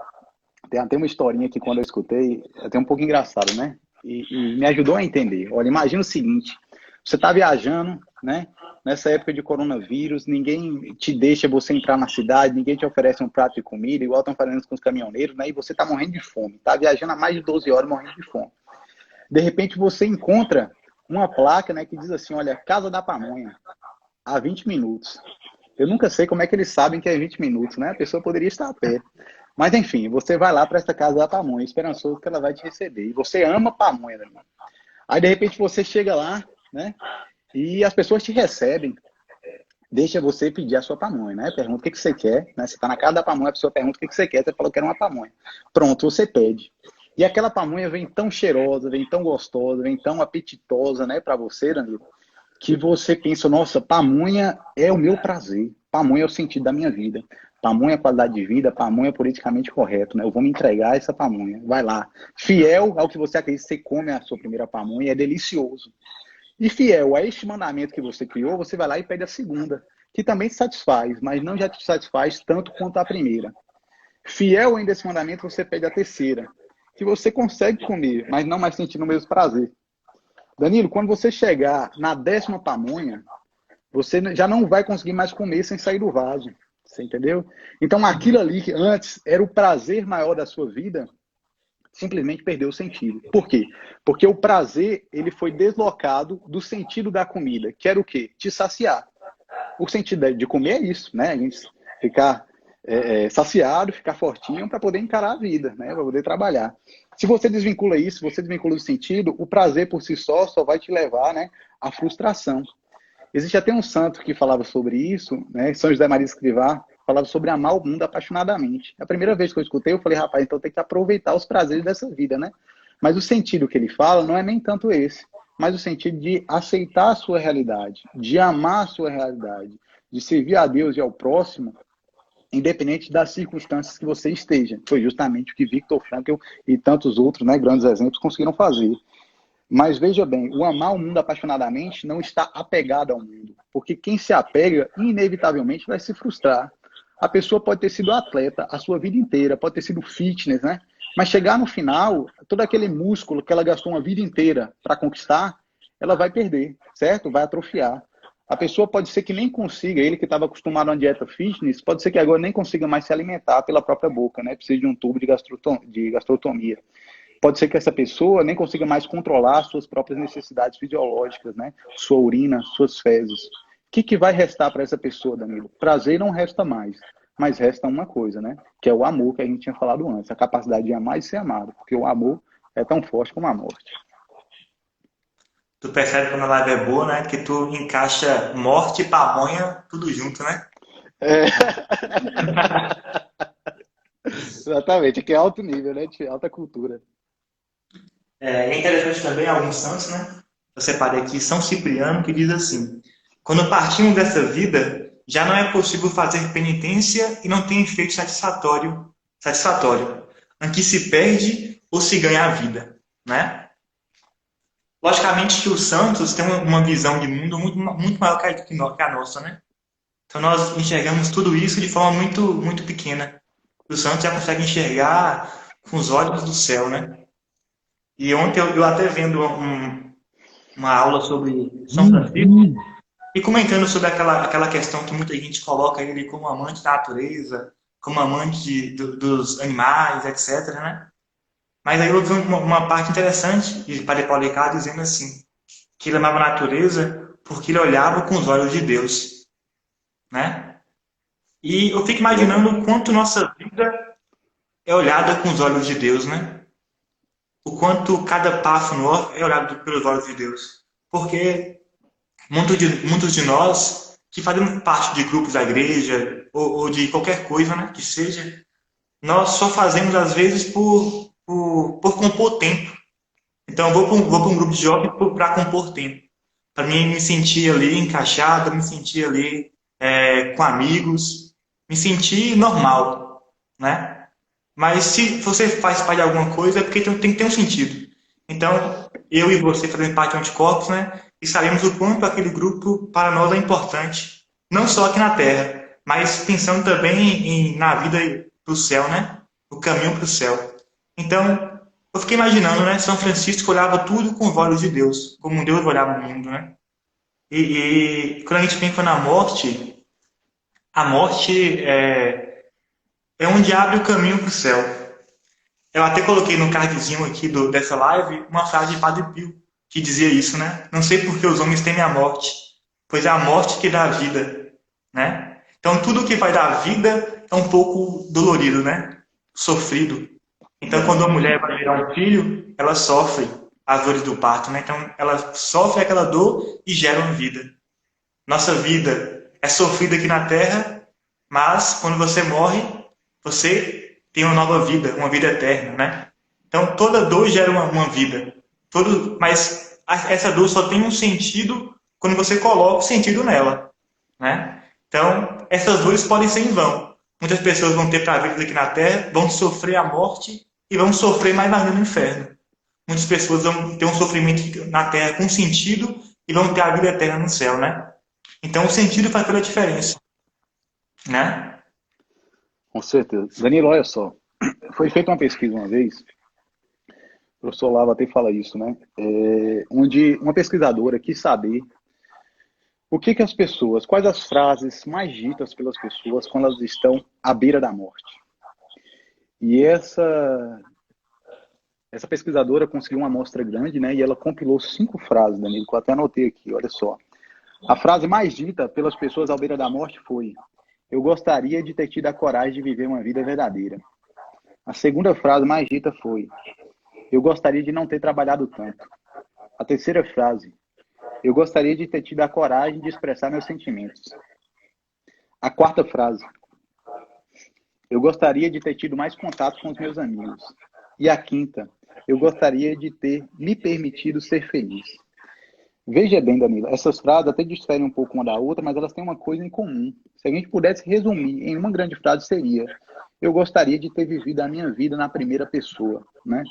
Tem até uma historinha que quando eu escutei, é até um pouco engraçado, né? E me ajudou a entender. Olha, imagina o seguinte, você está viajando, né? Nessa época de coronavírus, ninguém te deixa você entrar na cidade, ninguém te oferece um prato de comida, igual estão fazendo com os caminhoneiros, né? E você está morrendo de fome, está viajando há mais de 12 horas morrendo de fome. De repente você encontra uma placa, né, que diz assim, olha, Casa da Pamonha, há 20 minutos. Eu nunca sei como é que eles sabem que é 20 minutos, né? A pessoa poderia estar a pé. Mas enfim, você vai lá para esta casa da pamonha, esperançoso que ela vai te receber. E você ama pamonha, né? Aí de repente você chega lá, né? E as pessoas te recebem, deixa você pedir a sua pamonha, né? Pergunta o que que você quer, né? Você está na casa da pamonha, a pessoa pergunta o que que você quer, você falou que era uma pamonha. Pronto, você pede. E aquela pamonha vem tão cheirosa, vem tão gostosa, vem tão apetitosa, né, para você, Danilo, que você pensa, nossa, pamonha é o meu prazer, pamonha é o sentido da minha vida, pamonha é qualidade de vida, pamonha é politicamente correto, né? Eu vou me entregar a essa pamonha, vai lá. Fiel ao que você acredita, você come a sua primeira pamonha, é delicioso. E fiel a este mandamento que você criou, você vai lá e pede a segunda, que também te satisfaz, mas não já te satisfaz tanto quanto a primeira. Fiel ainda a esse mandamento, você pede a terceira, que você consegue comer, mas não mais sentindo o mesmo prazer. Danilo, quando você chegar na 10ª pamonha, você já não vai conseguir mais comer sem sair do vaso. Você entendeu? Então aquilo ali que antes era o prazer maior da sua vida, simplesmente perdeu o sentido. Por quê? Porque o prazer, ele foi deslocado do sentido da comida, que era o quê? Te saciar. O sentido de comer é isso, né? A gente ficar saciado, ficar fortinho para poder encarar a vida, né? Para poder trabalhar. Se você desvincula isso, você desvincula o sentido, o prazer por si só vai te levar, né, à frustração. Existe até um santo que falava sobre isso, né? São José Maria Escrivá, falava sobre amar o mundo apaixonadamente. A primeira vez que eu escutei, eu falei, rapaz, então tem que aproveitar os prazeres dessa vida, né? Mas o sentido que ele fala não é nem tanto esse, mas o sentido de aceitar a sua realidade, de amar a sua realidade, de servir a Deus e ao próximo, independente das circunstâncias que você esteja. Foi justamente o que Viktor Frankl e tantos outros, né, grandes exemplos conseguiram fazer. Mas veja bem, o amar o mundo apaixonadamente não está apegado ao mundo. Porque quem se apega, inevitavelmente, vai se frustrar. A pessoa pode ter sido atleta a sua vida inteira, pode ter sido fitness, né? Mas chegar no final, todo aquele músculo que ela gastou uma vida inteira para conquistar, ela vai perder, certo? Vai atrofiar. A pessoa pode ser que nem consiga, ele que estava acostumado a uma dieta fitness, pode ser que agora nem consiga mais se alimentar pela própria boca, né? Precisa de um tubo de gastrotomia. Pode ser que essa pessoa nem consiga mais controlar suas próprias necessidades fisiológicas, né? Sua urina, suas fezes. O que vai restar para essa pessoa, Danilo? Prazer não resta mais, mas resta uma coisa, né? Que é o amor que a gente tinha falado antes, a capacidade de amar e ser amado, porque o amor é tão forte como a morte. Tu percebe quando a live é boa, né? Que tu encaixa morte e pamonha tudo junto, né? É... Exatamente, aqui é alto nível, né? De alta cultura. É interessante também alguns santos, né? Eu separei aqui São Cipriano, que diz assim: quando partimos dessa vida, já não é possível fazer penitência e não tem efeito satisfatório, em que se perde ou se ganha a vida, né? Logicamente que os santos têm uma visão de mundo muito maior que a nossa, né? Então nós enxergamos tudo isso de forma muito pequena. Os santos já conseguem enxergar com os olhos do céu, né? E ontem eu até vendo uma aula sobre São Francisco e comentando sobre aquela questão que muita gente coloca ele como amante da natureza, como amante dos animais, etc, né? Mas aí eu vi uma parte interessante de Padre Paulo Ricardo dizendo assim, que ele amava a natureza porque ele olhava com os olhos de Deus, né? E eu fico imaginando Verdade. o quanto nossa vida é olhada com os olhos de Deus, né? O quanto cada passo nosso é olhado pelos olhos de Deus. Porque muitos de nós que fazemos parte de grupos da igreja ou de qualquer coisa, né, que seja, nós só fazemos às vezes por compor tempo. Então eu vou para um grupo de jovens para compor tempo. Para mim me sentir ali encaixado, me sentir ali com amigos, me sentir normal, né? Mas se você faz parte de alguma coisa, é porque tem que ter um sentido. Então, eu e você fazendo parte de Anticorpos, né? E sabemos o quanto aquele grupo para nós é importante. Não só aqui na Terra, mas pensando também na vida para o céu, né? O caminho para o céu. Então, eu fiquei imaginando, né? São Francisco olhava tudo com os olhos de Deus, como Deus olhava o mundo, né? E quando a gente pensa na morte, a morte é onde abre o caminho para o céu. Eu até coloquei no cardzinho aqui dessa live uma frase de Padre Pio, que dizia isso, né? Não sei por que os homens temem a morte, pois é a morte que dá a vida, né? Então tudo que vai dar vida é um pouco dolorido, né? Sofrido. Então quando a Verdade. mulher vai gerar um filho, ela sofre as dores do parto, né? Então ela sofre aquela dor e gera uma vida. Nossa vida é sofrida aqui na Terra, mas quando você morre, você tem uma nova vida, uma vida eterna, né? Então toda dor gera uma vida. Mas essa dor só tem um sentido quando você coloca o sentido nela, né? Então essas dores podem ser em vão. Muitas pessoas vão ter prazeres aqui na Terra, vão sofrer a morte e vão sofrer mais ainda no inferno. Muitas pessoas vão ter um sofrimento na Terra com sentido e vão ter a vida eterna no céu, né? Então o sentido faz toda a diferença, né? Com certeza. Danilo, olha só. Foi feita uma pesquisa uma vez, o professor Lava até fala isso, né? Onde uma pesquisadora quis saber o que as pessoas, quais as frases mais ditas pelas pessoas quando elas estão à beira da morte. E essa pesquisadora conseguiu uma amostra grande, né? E ela compilou 5 frases, Danilo, que eu até anotei aqui, olha só. A frase mais dita pelas pessoas à beira da morte foi: eu gostaria de ter tido a coragem de viver uma vida verdadeira. A segunda frase mais dita foi: eu gostaria de não ter trabalhado tanto. A terceira frase: eu gostaria de ter tido a coragem de expressar meus sentimentos. A quarta frase: eu gostaria de ter tido mais contato com os meus amigos. E a quinta: eu gostaria de ter me permitido ser feliz. Veja bem, Danilo, essas frases até diferem um pouco uma da outra, mas elas têm uma coisa em comum. Se a gente pudesse resumir em uma grande frase, seria: eu gostaria de ter vivido a minha vida na primeira pessoa, né?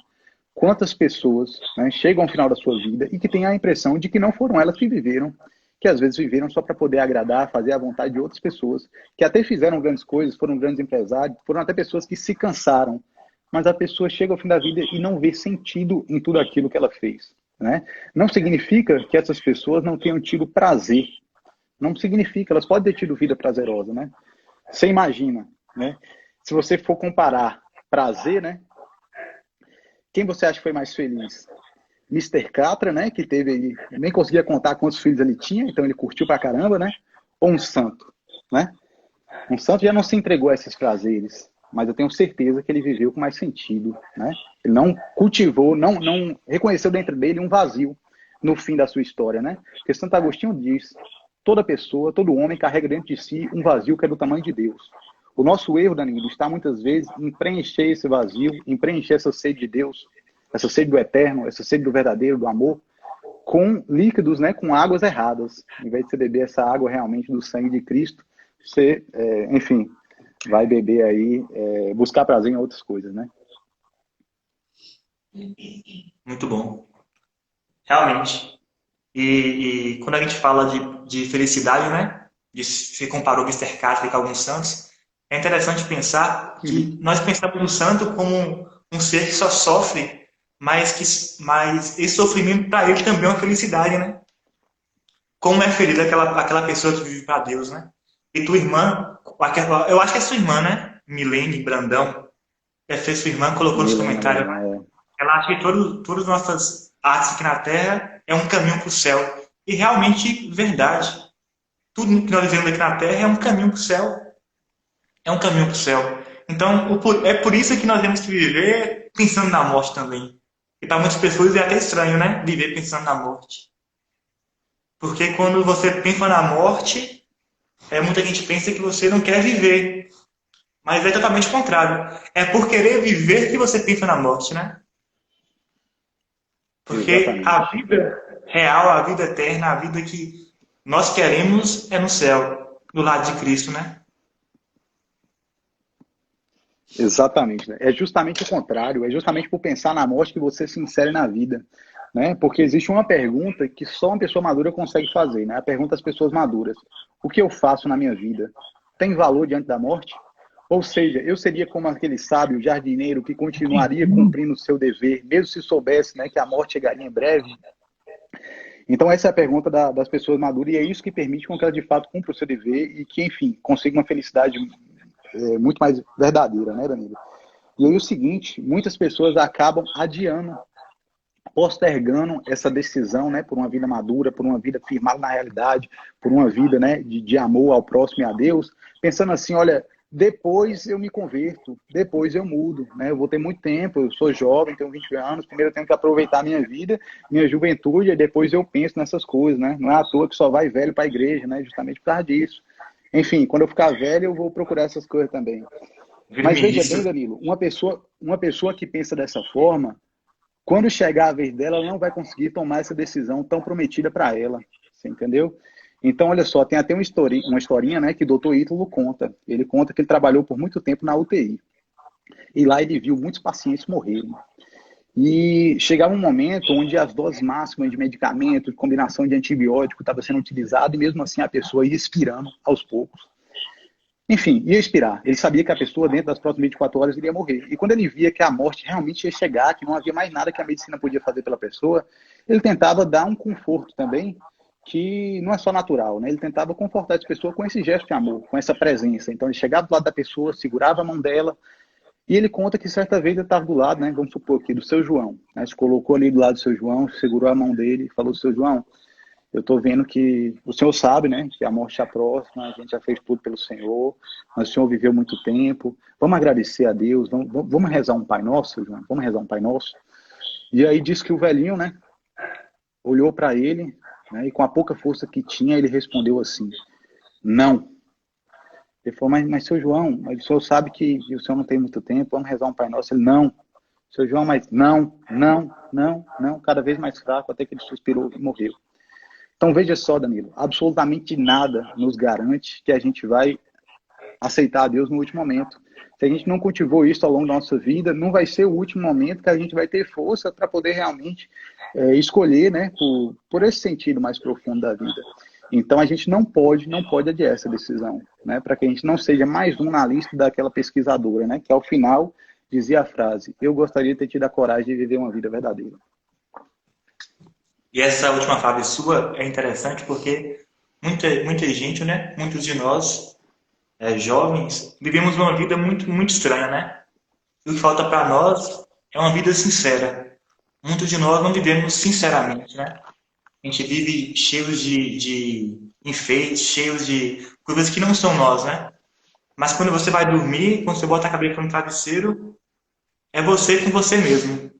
Quantas pessoas, né, chegam ao final da sua vida e que têm a impressão de que não foram elas que viveram, que às vezes viveram só para poder agradar, fazer a vontade de outras pessoas, que até fizeram grandes coisas, foram grandes empresários, foram até pessoas que se cansaram, mas a pessoa chega ao fim da vida e não vê sentido em tudo aquilo que ela fez, né? Não significa que essas pessoas não tenham tido prazer, não significa, elas podem ter tido vida prazerosa, né? Você imagina, né? Se você for comparar prazer, né? Quem você acha que foi mais feliz? Mister Catra, né? Que teve aí, nem conseguia contar quantos filhos ele tinha, então ele curtiu pra caramba, né? Ou um santo, né? Um santo já não se entregou a esses prazeres, mas eu tenho certeza que ele viveu com mais sentido, né? Ele não cultivou, não reconheceu dentro dele um vazio no fim da sua história, né? Porque Santo Agostinho diz: toda pessoa, todo homem carrega dentro de si um vazio que é do tamanho de Deus. O nosso erro, Danilo, está muitas vezes em preencher esse vazio, em preencher essa sede de Deus, essa sede do eterno, essa sede do verdadeiro, do amor, com líquidos, né, com águas erradas. Em vez de você beber essa água realmente do sangue de Cristo, você, enfim, vai beber aí, buscar prazer em outras coisas, né? Muito bom. Realmente. E quando a gente fala de felicidade, né? Se comparou o Mister Catra com alguns santos, é interessante pensar que Uhum. nós pensamos no santo como um ser que só sofre, mas esse sofrimento para ele também é uma felicidade, né? Como é feliz aquela pessoa que vive para Deus, né? E tua irmã, eu acho que é sua irmã, né? Milene Brandão, fez sua irmã, colocou nos Milena comentários, Brandão, é. Ela acha que todas as nossas artes aqui na Terra é um caminho para o céu. E realmente, verdade. Tudo que nós vivemos aqui na Terra é um caminho para o céu. É um caminho para o céu. Então, é por isso que nós temos que viver pensando na morte também. E para muitas pessoas é até estranho, né? Viver pensando na morte. Porque quando você pensa na morte, muita gente pensa que você não quer viver. Mas é totalmente o contrário. É por querer viver que você pensa na morte, né? Porque a Exatamente. vida real, a vida eterna, a vida que nós queremos é no céu, do lado de Cristo, né? Exatamente, né? É justamente o contrário, é justamente por pensar na morte que você se insere na vida, né? Porque existe uma pergunta que só uma pessoa madura consegue fazer, né? A pergunta das pessoas maduras: o que eu faço na minha vida? Tem valor diante da morte? Ou seja, eu seria como aquele sábio jardineiro que continuaria cumprindo o seu dever, mesmo se soubesse, né, que a morte chegaria em breve? Então essa é a pergunta das pessoas maduras e é isso que permite com que elas de fato cumpram o seu dever e que, enfim, consigam uma felicidade muito mais verdadeira, né, Danilo? E aí o seguinte, muitas pessoas acabam adiando, postergando essa decisão, né, por uma vida madura, por uma vida firmada na realidade, por uma vida, né, de amor ao próximo e a Deus, pensando assim, olha, depois eu me converto, depois eu mudo, né, eu vou ter muito tempo, eu sou jovem, tenho 20 anos, primeiro eu tenho que aproveitar a minha vida, minha juventude, e depois eu penso nessas coisas, né, não é à toa que só vai velho para a igreja, né, justamente por causa disso. Enfim, quando eu ficar velho, eu vou procurar essas coisas também. Vira Mas veja bem, ministro. Danilo, uma pessoa que pensa dessa forma, quando chegar a vez dela, ela não vai conseguir tomar essa decisão tão prometida para ela. Você entendeu? Então, olha só, tem até uma historinha, né, que o doutor Ítalo conta. Ele conta que ele trabalhou por muito tempo na UTI. E lá ele viu muitos pacientes morrerem. E chegava um momento onde as doses máximas de medicamento, de combinação de antibiótico, estava sendo utilizado e mesmo assim a pessoa ia expirando aos poucos. Enfim, ia expirar. Ele sabia que a pessoa, dentro das próximas 24 horas, iria morrer. E quando ele via que a morte realmente ia chegar, que não havia mais nada que a medicina podia fazer pela pessoa, ele tentava dar um conforto também, que não é só natural, né? Ele tentava confortar essa pessoa com esse gesto de amor, com essa presença. Então, ele chegava do lado da pessoa, segurava a mão dela, e ele conta que certa vez ele estava do lado, né? Vamos supor aqui, do seu João. Né? Se colocou ali do lado do seu João, segurou a mão dele e falou: seu João, eu estou vendo que o Senhor sabe, né, que a morte está próxima, a gente já fez tudo pelo Senhor, mas o Senhor viveu muito tempo. Vamos agradecer a Deus, vamos rezar um Pai Nosso, João, vamos rezar um Pai Nosso. E aí disse que o velhinho, né, olhou para ele, né, e com a pouca força que tinha, ele respondeu assim: não. Ele falou: mas seu João, mas o Senhor sabe que o Senhor não tem muito tempo, vamos rezar um Pai Nosso. Ele: não. Seu João, mas não, não, não, não, cada vez mais fraco, até que ele suspirou e morreu. Então veja só, Danilo, absolutamente nada nos garante que a gente vai aceitar a Deus no último momento. Se a gente não cultivou isso ao longo da nossa vida, não vai ser o último momento que a gente vai ter força para poder realmente escolher, né, por esse sentido mais profundo da vida. Então a gente não pode adiar essa decisão, né, para que a gente não seja mais um na lista daquela pesquisadora, né, que ao final dizia a frase: eu gostaria de ter tido a coragem de viver uma vida verdadeira. E essa última frase sua é interessante porque muita gente, né? Muitos de nós, jovens, vivemos uma vida muito estranha, né? E o que falta para nós é uma vida sincera. Muitos de nós não vivemos sinceramente, né? A gente vive cheios de enfeites, cheios de coisas que não são nós, né? Mas quando você vai dormir, quando você bota a cabeça no travesseiro, é você com você mesmo.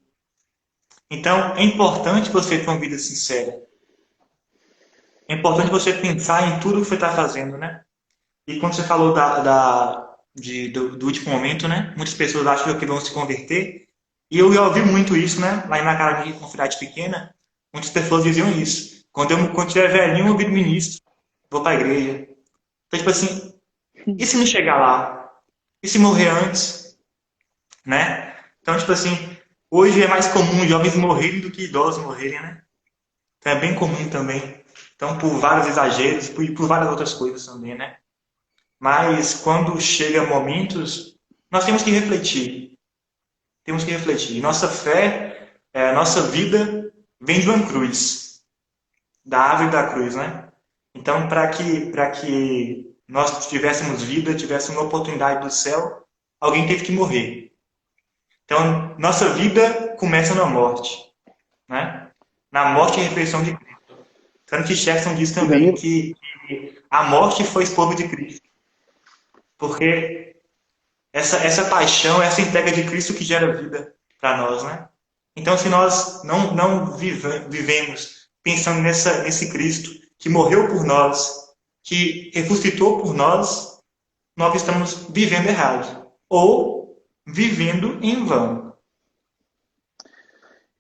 Então, é importante você ter uma vida sincera. É importante você pensar em tudo que você está fazendo, né? E quando você falou do último momento, né? Muitas pessoas acham que vão se converter. E eu já ouvi muito isso, né? Lá na academia com cidade pequena, muitas pessoas diziam isso. Quando tiver velhinho, eu viro ministro, vou para a igreja. Então, tipo assim, e se não chegar lá? E se morrer antes? Né? Então, tipo assim, hoje é mais comum jovens morrerem do que idosos morrerem, né? Então é bem comum também. Então, por vários exageros e por várias outras coisas também, né? Mas quando chega momentos, nós temos que refletir. Temos que refletir. Nossa fé, nossa vida vem de uma cruz, da árvore da cruz, né? Então, para que nós tivéssemos vida, tivéssemos uma oportunidade do céu, alguém teve que morrer. Então, nossa vida começa na morte, né? Na morte e ressurreição de Cristo. Tanto que Chesterton diz E também Danilo, que a morte foi esposa de Cristo. Porque essa paixão, essa entrega de Cristo que gera vida para nós, né? Então, se nós não vivemos pensando nesse Cristo que morreu por nós, que ressuscitou por nós, nós estamos vivendo errado. Ou vivendo em vão.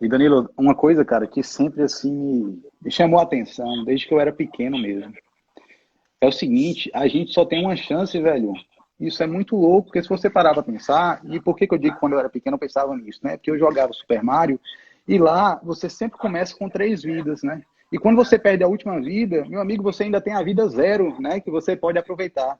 e Danilo, uma coisa, cara, que sempre assim me chamou a atenção, desde que eu era pequeno mesmo, é o seguinte, a gente só tem uma chance, velho. Isso é muito louco, porque se você parar pra pensar, e por que que eu digo que quando eu era pequeno eu pensava nisso, né? Porque eu jogava Super Mario, e lá você sempre começa com 3 vidas, né? E quando você perde a última vida, meu amigo, você ainda tem a vida zero, né? Que você pode aproveitar.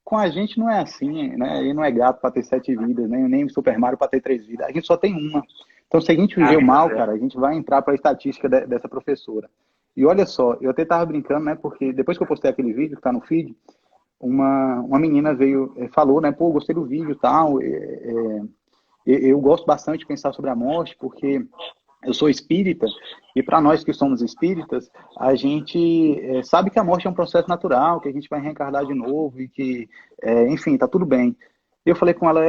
Com a gente não é assim, né? E não é gato para ter 7 vidas, nem Super Mario para ter 3 vidas. A gente só tem uma. Então, se a gente A viveu vida mal, zero. cara, a gente vai entrar para a estatística dessa professora. E olha só, eu até tava brincando, né? Porque depois que eu postei aquele vídeo que tá no feed, uma menina veio, falou, né? Pô, gostei do vídeo e tal. Eu gosto bastante de pensar sobre a morte, porque eu sou espírita, e para nós que somos espíritas, a gente sabe que a morte é um processo natural, que a gente vai reencarnar de novo e que, enfim, tá tudo bem. Eu falei com ela,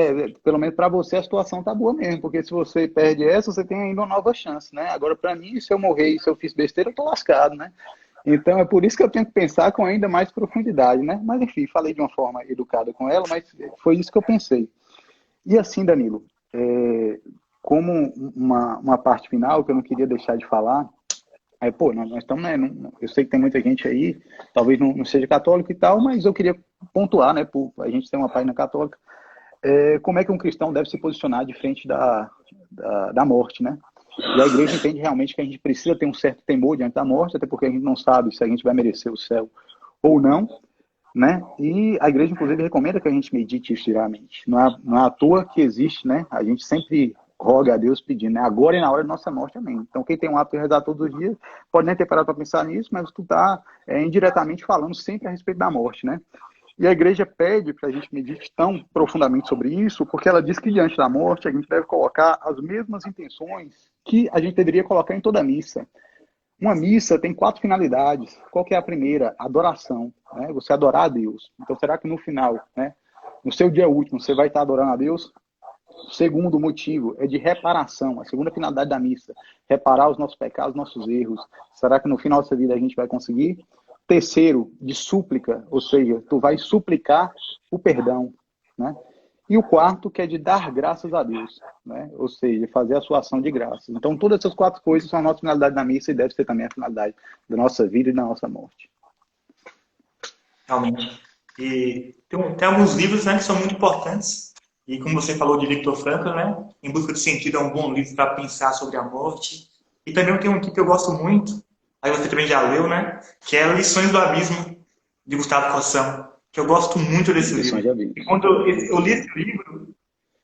pelo menos para você a situação tá boa mesmo, porque se você perde essa, você tem ainda uma nova chance, né? Agora, para mim, se eu morrer e se eu fiz besteira, eu tô lascado, né? Então, é por isso que eu tenho que pensar com ainda mais profundidade, né? Mas, enfim, falei de uma forma educada com ela, mas foi isso que eu pensei. E assim, Danilo, é, como uma parte final que eu não queria deixar de falar, pô, nós estamos, né, eu sei que tem muita gente aí, talvez não seja católico e tal, mas eu queria pontuar, né, por a gente ter uma página católica, como é que um cristão deve se posicionar de frente da morte, né? E a igreja entende realmente que a gente precisa ter um certo temor diante da morte, até porque a gente não sabe se a gente vai merecer o céu ou não, né? E a igreja, inclusive, recomenda que a gente medite isso diariamente. Não é à toa que existe, né? A gente sempre roga a Deus pedindo, né? Agora e na hora da nossa morte, amém. Então, quem tem um hábito de rezar todos os dias, pode nem ter parado para pensar nisso, mas tu está indiretamente falando sempre a respeito da morte, né? E a igreja pede para a gente medite tão profundamente sobre isso, porque ela diz que diante da morte a gente deve colocar as mesmas intenções que a gente deveria colocar em toda a missa. Uma missa tem 4 finalidades. Qual que é a primeira? Adoração, né? Você adorar a Deus. Então, será que no final, né, no seu dia último, você vai estar adorando a Deus? O segundo motivo é de reparação. A segunda finalidade da missa, reparar os nossos pecados, nossos erros. Será que no final dessa vida a gente vai conseguir? Terceiro, de súplica, ou seja, tu vai suplicar o perdão, né? E o quarto, que é de dar graças a Deus, né? Ou seja, fazer a sua ação de graças. Então, todas essas 4 coisas são a nossa finalidade na missa e deve ser também a finalidade da nossa vida e da nossa morte. Realmente. E tem alguns livros, né, que são muito importantes. E como você falou de Viktor Frankl, né, Em Busca de Sentido é um bom livro para pensar sobre a morte. E também tem um aqui que eu gosto muito, aí você também já leu, né, que é Lições do Abismo, de Gustavo Corsão, que eu gosto muito desse Lições livro. de E vida. quando eu li esse livro,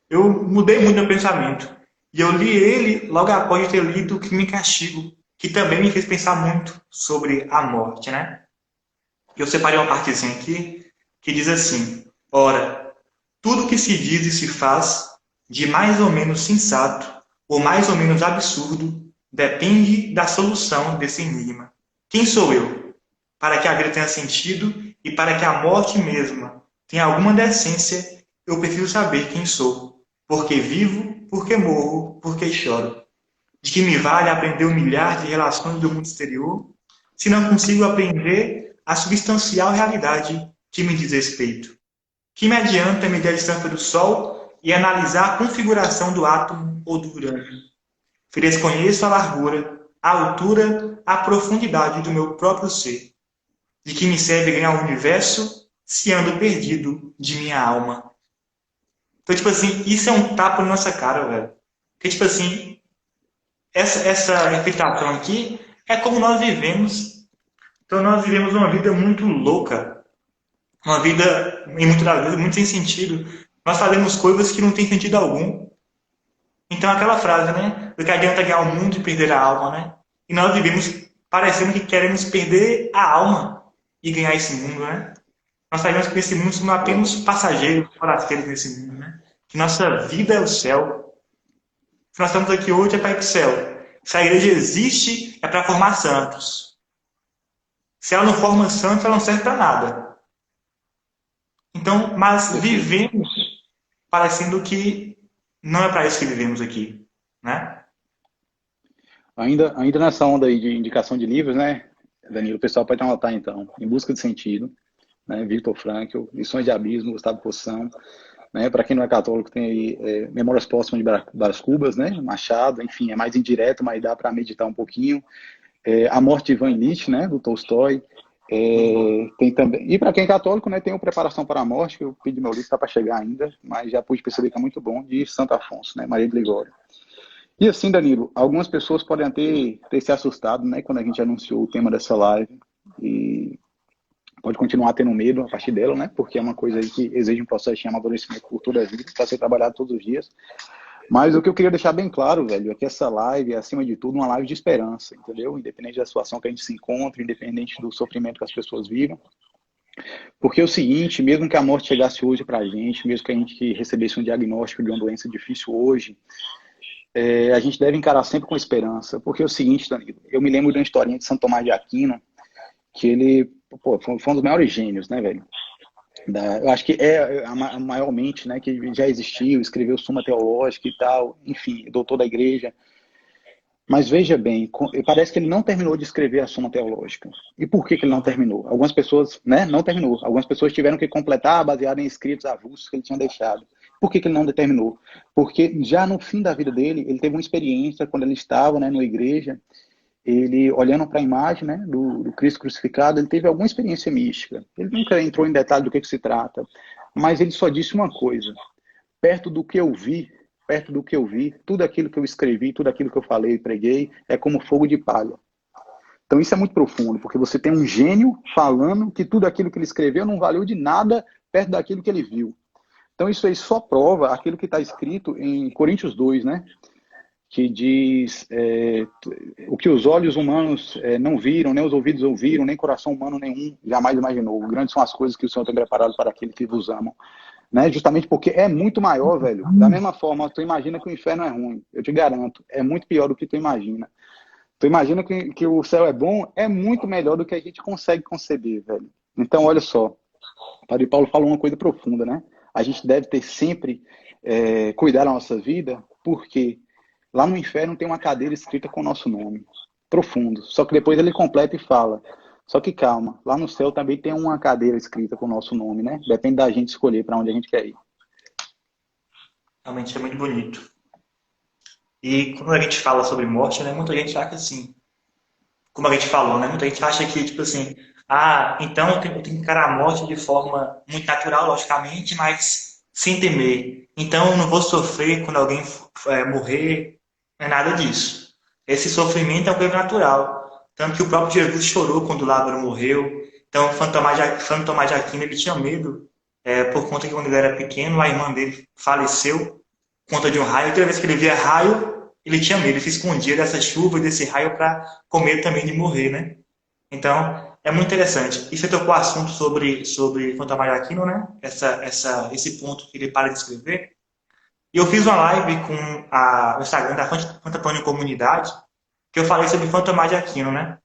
eu mudei muito meu pensamento. E eu li ele logo após ter lido Crime e Castigo, que também me fez pensar muito sobre a morte, né? Eu separei uma partezinha aqui que diz assim: ora, tudo que se diz e se faz, de mais ou menos sensato ou mais ou menos absurdo, depende da solução desse enigma. Quem sou eu? Para que a vida tenha sentido e para que a morte mesma tenha alguma decência, eu preciso saber quem sou. Porque vivo, porque morro, porque choro. De que me vale aprender um milhar de relações do mundo exterior, se não consigo aprender a substancial realidade que me diz respeito? Que me adianta medir a distância do Sol e analisar a configuração do átomo ou do urânio? Desconheço a largura, a altura, a profundidade do meu próprio ser. De que me serve ganhar o universo se ando perdido de minha alma? Então, tipo assim, isso é um tapa na nossa cara, velho. Porque, tipo assim, essa reflexão aqui é como nós vivemos. Então, nós vivemos uma vida muito louca, uma vida, em muitas das vezes, muito sem sentido. Nós fazemos coisas que não têm sentido algum. Então, aquela frase, né? Do que adianta ganhar o mundo e perder a alma, né? E nós vivemos parecendo que queremos perder a alma e ganhar esse mundo, né? Nós sabemos que nesse mundo somos apenas passageiros, forasteiros nesse mundo, né? Que nossa vida é o céu. Se nós estamos aqui hoje é para ir para o céu. Se a igreja existe, é para formar santos. Se ela não forma santos, ela não serve para nada. Então, mas Perfeito. vivemos parecendo que não é para isso que vivemos aqui, né? Ainda nessa onda aí de indicação de livros, né, Danilo, o pessoal pode anotar então, Em Busca de Sentido, né, Viktor Frankl, Lições de Abismo, Gustavo Cossão, né, para quem não é católico tem aí Memórias Póstumas de Brás Cubas, né, Machado, enfim, é mais indireto, mas dá para meditar um pouquinho. A Morte de Ivan Ilitch, né, do Tolstói. Muito bom. Tem também, e para quem é católico, né, tem o Preparação para a Morte, que eu pedi meu livro, está para chegar ainda, mas já pude perceber que é muito bom, de Santo Afonso, né, Maria de Ligório. E assim, Danilo, algumas pessoas podem ter se assustado, né, quando a gente anunciou o tema dessa live, e pode continuar tendo medo a partir dela, né, porque é uma coisa aí que exige um processo de amadurecimento por toda a vida, para ser trabalhado todos os dias. Mas o que eu queria deixar bem claro, velho, é que essa live é, acima de tudo, uma live de esperança, entendeu? Independente da situação que a gente se encontre, independente do sofrimento que as pessoas vivem. Porque é o seguinte, mesmo que a morte chegasse hoje pra gente, mesmo que a gente recebesse um diagnóstico de uma doença difícil hoje, a gente deve encarar sempre com esperança. Porque é o seguinte, Danilo, eu me lembro de uma historinha de Santo Tomás de Aquino, que ele, pô, foi um dos maiores gênios, né, velho? Eu acho que é a maior mente, né, que já existiu, escreveu Suma Teológica e tal, enfim, doutor da igreja. Mas veja bem, parece que ele não terminou de escrever a Suma Teológica. E por que ele não terminou? Algumas pessoas, né, não terminou. Algumas pessoas tiveram que completar baseado em escritos avulsos que ele tinha deixado. Por que ele não terminou? Porque já no fim da vida dele, ele teve uma experiência quando ele estava, né, na igreja, ele olhando para a imagem, né, do Cristo crucificado, ele teve alguma experiência mística. Ele nunca entrou em detalhe do que se trata, mas ele só disse uma coisa: perto do que eu vi, perto do que eu vi, tudo aquilo que eu escrevi, tudo aquilo que eu falei e preguei, é como fogo de palha. Então isso é muito profundo, porque você tem um gênio falando que tudo aquilo que ele escreveu não valeu de nada perto daquilo que ele viu. Então isso aí só prova aquilo que está escrito em Coríntios 2, né? Que diz o que os olhos humanos não viram, nem os ouvidos ouviram, nem coração humano nenhum jamais imaginou. Grandes são as coisas que o Senhor tem preparado para aqueles que vos amam. Né? Justamente porque é muito maior, velho. Da mesma forma, tu imagina que o inferno é ruim. Eu te garanto, é muito pior do que tu imagina. Tu imagina que o céu é bom, é muito melhor do que a gente consegue conceber, velho. Então, olha só, o Padre Paulo falou uma coisa profunda, né? A gente deve ter sempre cuidar da nossa vida, porque lá no inferno tem uma cadeira escrita com o nosso nome. Profundo. Só que depois ele completa e fala: só que calma, lá no céu também tem uma cadeira escrita com o nosso nome, né? Depende da gente escolher para onde a gente quer ir. Realmente é muito bonito. E quando a gente fala sobre morte, né, muita gente acha assim, como a gente falou, né, muita gente acha que, tipo assim, ah, então eu tenho que encarar a morte de forma muito natural, logicamente, mas sem temer. Então eu não vou sofrer quando alguém morrer, não é nada disso. Esse sofrimento é uma coisa natural. Tanto que o próprio Jesus chorou quando Lázaro morreu. Então, Santo Tomás de Aquino, ele tinha medo, por conta que quando ele era pequeno, a irmã dele faleceu por conta de um raio. Toda vez que ele via raio, ele tinha medo, ele se escondia dessa chuva e desse raio para com medo também de morrer, né? Então, é muito interessante. E você tocou o assunto sobre Santo Tomás de Aquino, né? Esse ponto que ele para de escrever. E eu fiz uma live com o Instagram da Santo Antônio Comunidade, que eu falei sobre Santo Tomás de Aquino, né?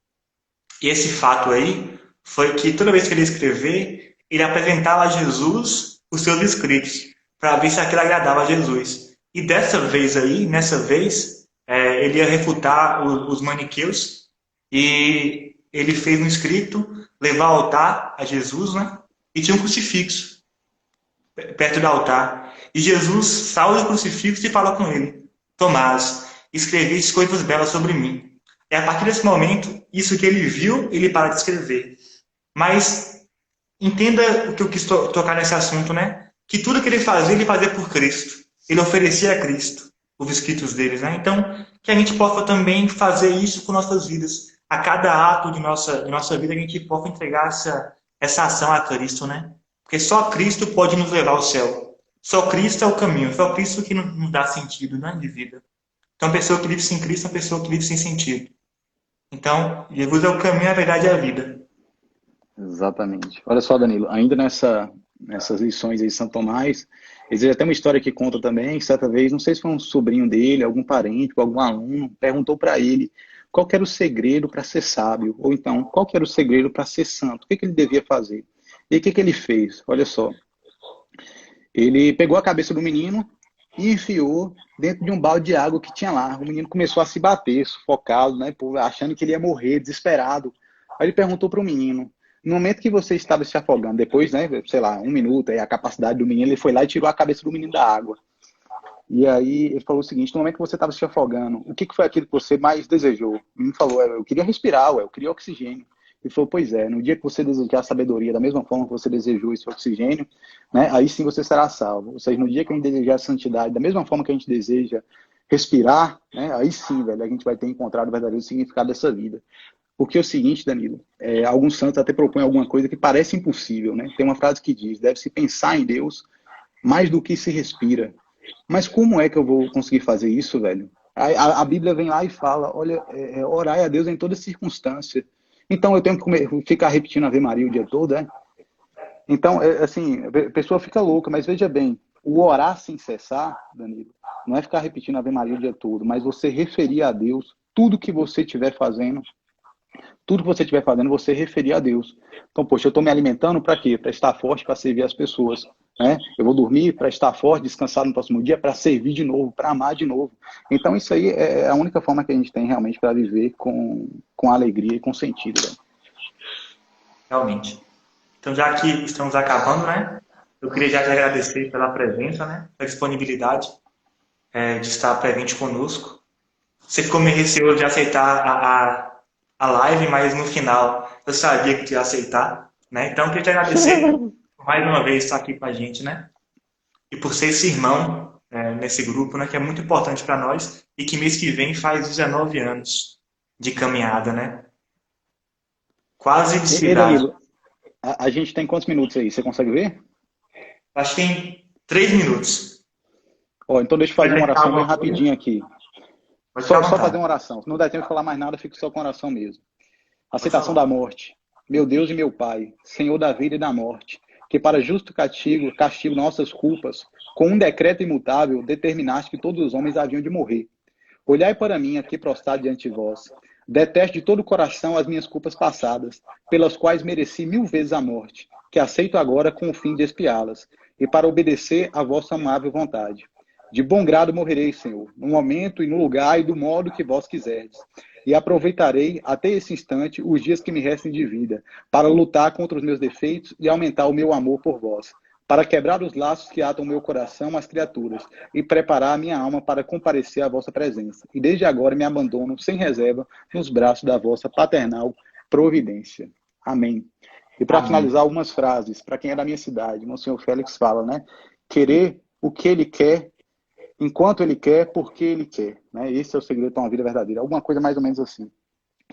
E esse fato aí foi que toda vez que ele ia escrever, ele apresentava a Jesus os seus escritos, para ver se aquilo agradava a Jesus. E dessa vez aí, nessa vez, ele ia refutar os maniqueus e ele fez um escrito, levar ao altar a Jesus, né? E tinha um crucifixo perto do altar. E Jesus salva o crucifixo e fala com ele: Tomás, escrevi coisas belas sobre mim. É a partir desse momento, isso que ele viu, ele para de escrever. Mas entenda o que eu quis tocar nesse assunto, né? Que tudo que ele fazia por Cristo. Ele oferecia a Cristo os escritos deles, né? Então, que a gente possa também fazer isso com nossas vidas. A cada ato de nossa vida, a gente possa entregar essa ação a Cristo, né? Porque só Cristo pode nos levar ao céu. Só Cristo é o caminho. Só Cristo que nos dá sentido, né, de vida. Então, a pessoa que vive sem Cristo é uma pessoa que vive sem sentido. Então, Jesus é o caminho, a verdade e a vida. Exatamente. Olha só, Danilo, ainda nessas lições aí de Santo Tomás. Existe até uma história que conta também, que certa vez, não sei se foi um sobrinho dele, algum parente, algum aluno, perguntou para ele qual que era o segredo para ser sábio, ou então, qual que era o segredo para ser santo, o que que ele devia fazer. E o que que ele fez? Olha só, ele pegou a cabeça do menino e enfiou dentro de um balde de água que tinha lá. O menino começou a se bater, sufocado, né, achando que ele ia morrer, desesperado. Aí ele perguntou para o menino, no momento que você estava se afogando, depois, né, sei lá, 1 minuto, aí a capacidade do menino, ele foi lá e tirou a cabeça do menino da água. E aí ele falou o seguinte, no momento que você estava se afogando, o que foi aquilo que você mais desejou? O menino falou, eu queria respirar, eu queria oxigênio. Ele falou, pois é, no dia que você desejar sabedoria, da mesma forma que você desejou esse oxigênio, né, aí sim você será salvo. Ou seja, no dia que a gente desejar santidade, da mesma forma que a gente deseja respirar, né, aí sim, velho, a gente vai ter encontrado o verdadeiro significado dessa vida. Porque é o seguinte, Danilo, alguns santos até propõem alguma coisa que parece impossível, né? Tem uma frase que diz, deve-se pensar em Deus mais do que se respira. Mas como é que eu vou conseguir fazer isso, velho? A Bíblia vem lá e fala, olha, orai a Deus em toda circunstância. Então eu tenho que ficar repetindo Ave Maria o dia todo, é? Então, assim, a pessoa fica louca, mas veja bem, o orar sem cessar, Danilo, não é ficar repetindo Ave Maria o dia todo, mas você referir a Deus tudo que você estiver fazendo, tudo que você estiver fazendo, você referir a Deus. Então, poxa, eu estou me alimentando para quê? Para estar forte, para servir as pessoas. Né? Eu vou dormir para estar forte, descansar no próximo dia, para servir de novo, para amar de novo. Então, isso aí é a única forma que a gente tem realmente para viver com alegria e com sentido. Né? Realmente. Então, já que estamos acabando, né? Eu queria já te agradecer pela presença, né? Pela disponibilidade de estar presente conosco. Você ficou meio receoso de aceitar a live, mas no final eu sabia que tu ia aceitar, né? Então, eu queria te agradecer por mais uma vez estar aqui com a gente, né? E por ser esse irmão nesse grupo, né? Que é muito importante para nós e que mês que vem faz 19 anos de caminhada, né? Quase de E cidade. Danilo, a gente tem quantos minutos aí? Você consegue ver? Acho que tem 3 minutos. Ó, então deixa eu Vai fazer uma tentar oração bem alguma coisa? rapidinho aqui. Pode ficar à Só fazer vontade. uma oração. Se não der tempo de falar mais nada, fico só com a oração mesmo. Pode Aceitação da falar. morte. Meu Deus e meu Pai, Senhor da vida e da morte, que para justo castigo nossas culpas, com um decreto imutável, determinaste que todos os homens haviam de morrer. Olhai para mim, aqui prostrado diante de vós. Detesto de todo o coração as minhas culpas passadas, pelas quais mereci 1000 vezes a morte, que aceito agora com o fim de expiá-las, e para obedecer à vossa amável vontade. De bom grado morrerei, Senhor, no momento e no lugar e do modo que vós quiserdes. E aproveitarei até esse instante os dias que me restem de vida, para lutar contra os meus defeitos e aumentar o meu amor por vós, para quebrar os laços que atam o meu coração às criaturas, e preparar a minha alma para comparecer à vossa presença. E desde agora me abandono sem reserva nos braços da vossa paternal providência. Amém. E para Amém. finalizar, algumas frases, para quem é da minha cidade, o senhor Félix fala, né? Querer o que ele quer, enquanto ele quer, porque ele quer. Né? Esse é o segredo para uma vida verdadeira. Alguma coisa mais ou menos assim.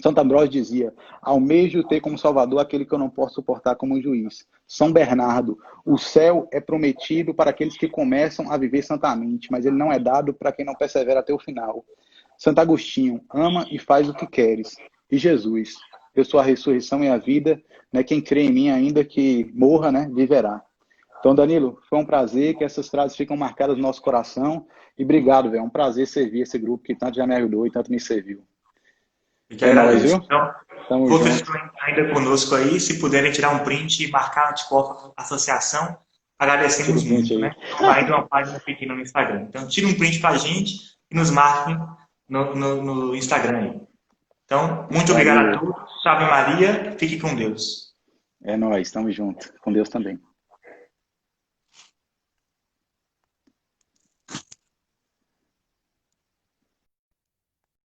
Santo Ambrósio dizia, almejo ter como salvador aquele que eu não posso suportar como juiz. São Bernardo, o céu é prometido para aqueles que começam a viver santamente, mas ele não é dado para quem não persevera até o final. Santo Agostinho, ama e faz o que queres. E Jesus, eu sou a ressurreição e a vida, né? Quem crê em mim, ainda que morra, né, viverá. Então, Danilo, foi um prazer, que essas frases ficam marcadas no nosso coração. E obrigado, velho. É um prazer servir esse grupo que tanto já me ajudou e tanto me serviu. Eu que É nóis, agradeço. viu? Então, Tamo vocês junto. estão ainda conosco aí, se puderem tirar um print e marcar a Anticorpo Associação, Tira agradecemos o print muito, aí. né? Então, ainda uma página pequena no Instagram. Então, tira um print pra gente e nos marquem no Instagram aí. Então, muito obrigado a Valeu. todos. Salve Maria. Fique com Deus. É nóis. Tamo junto. Com Deus também.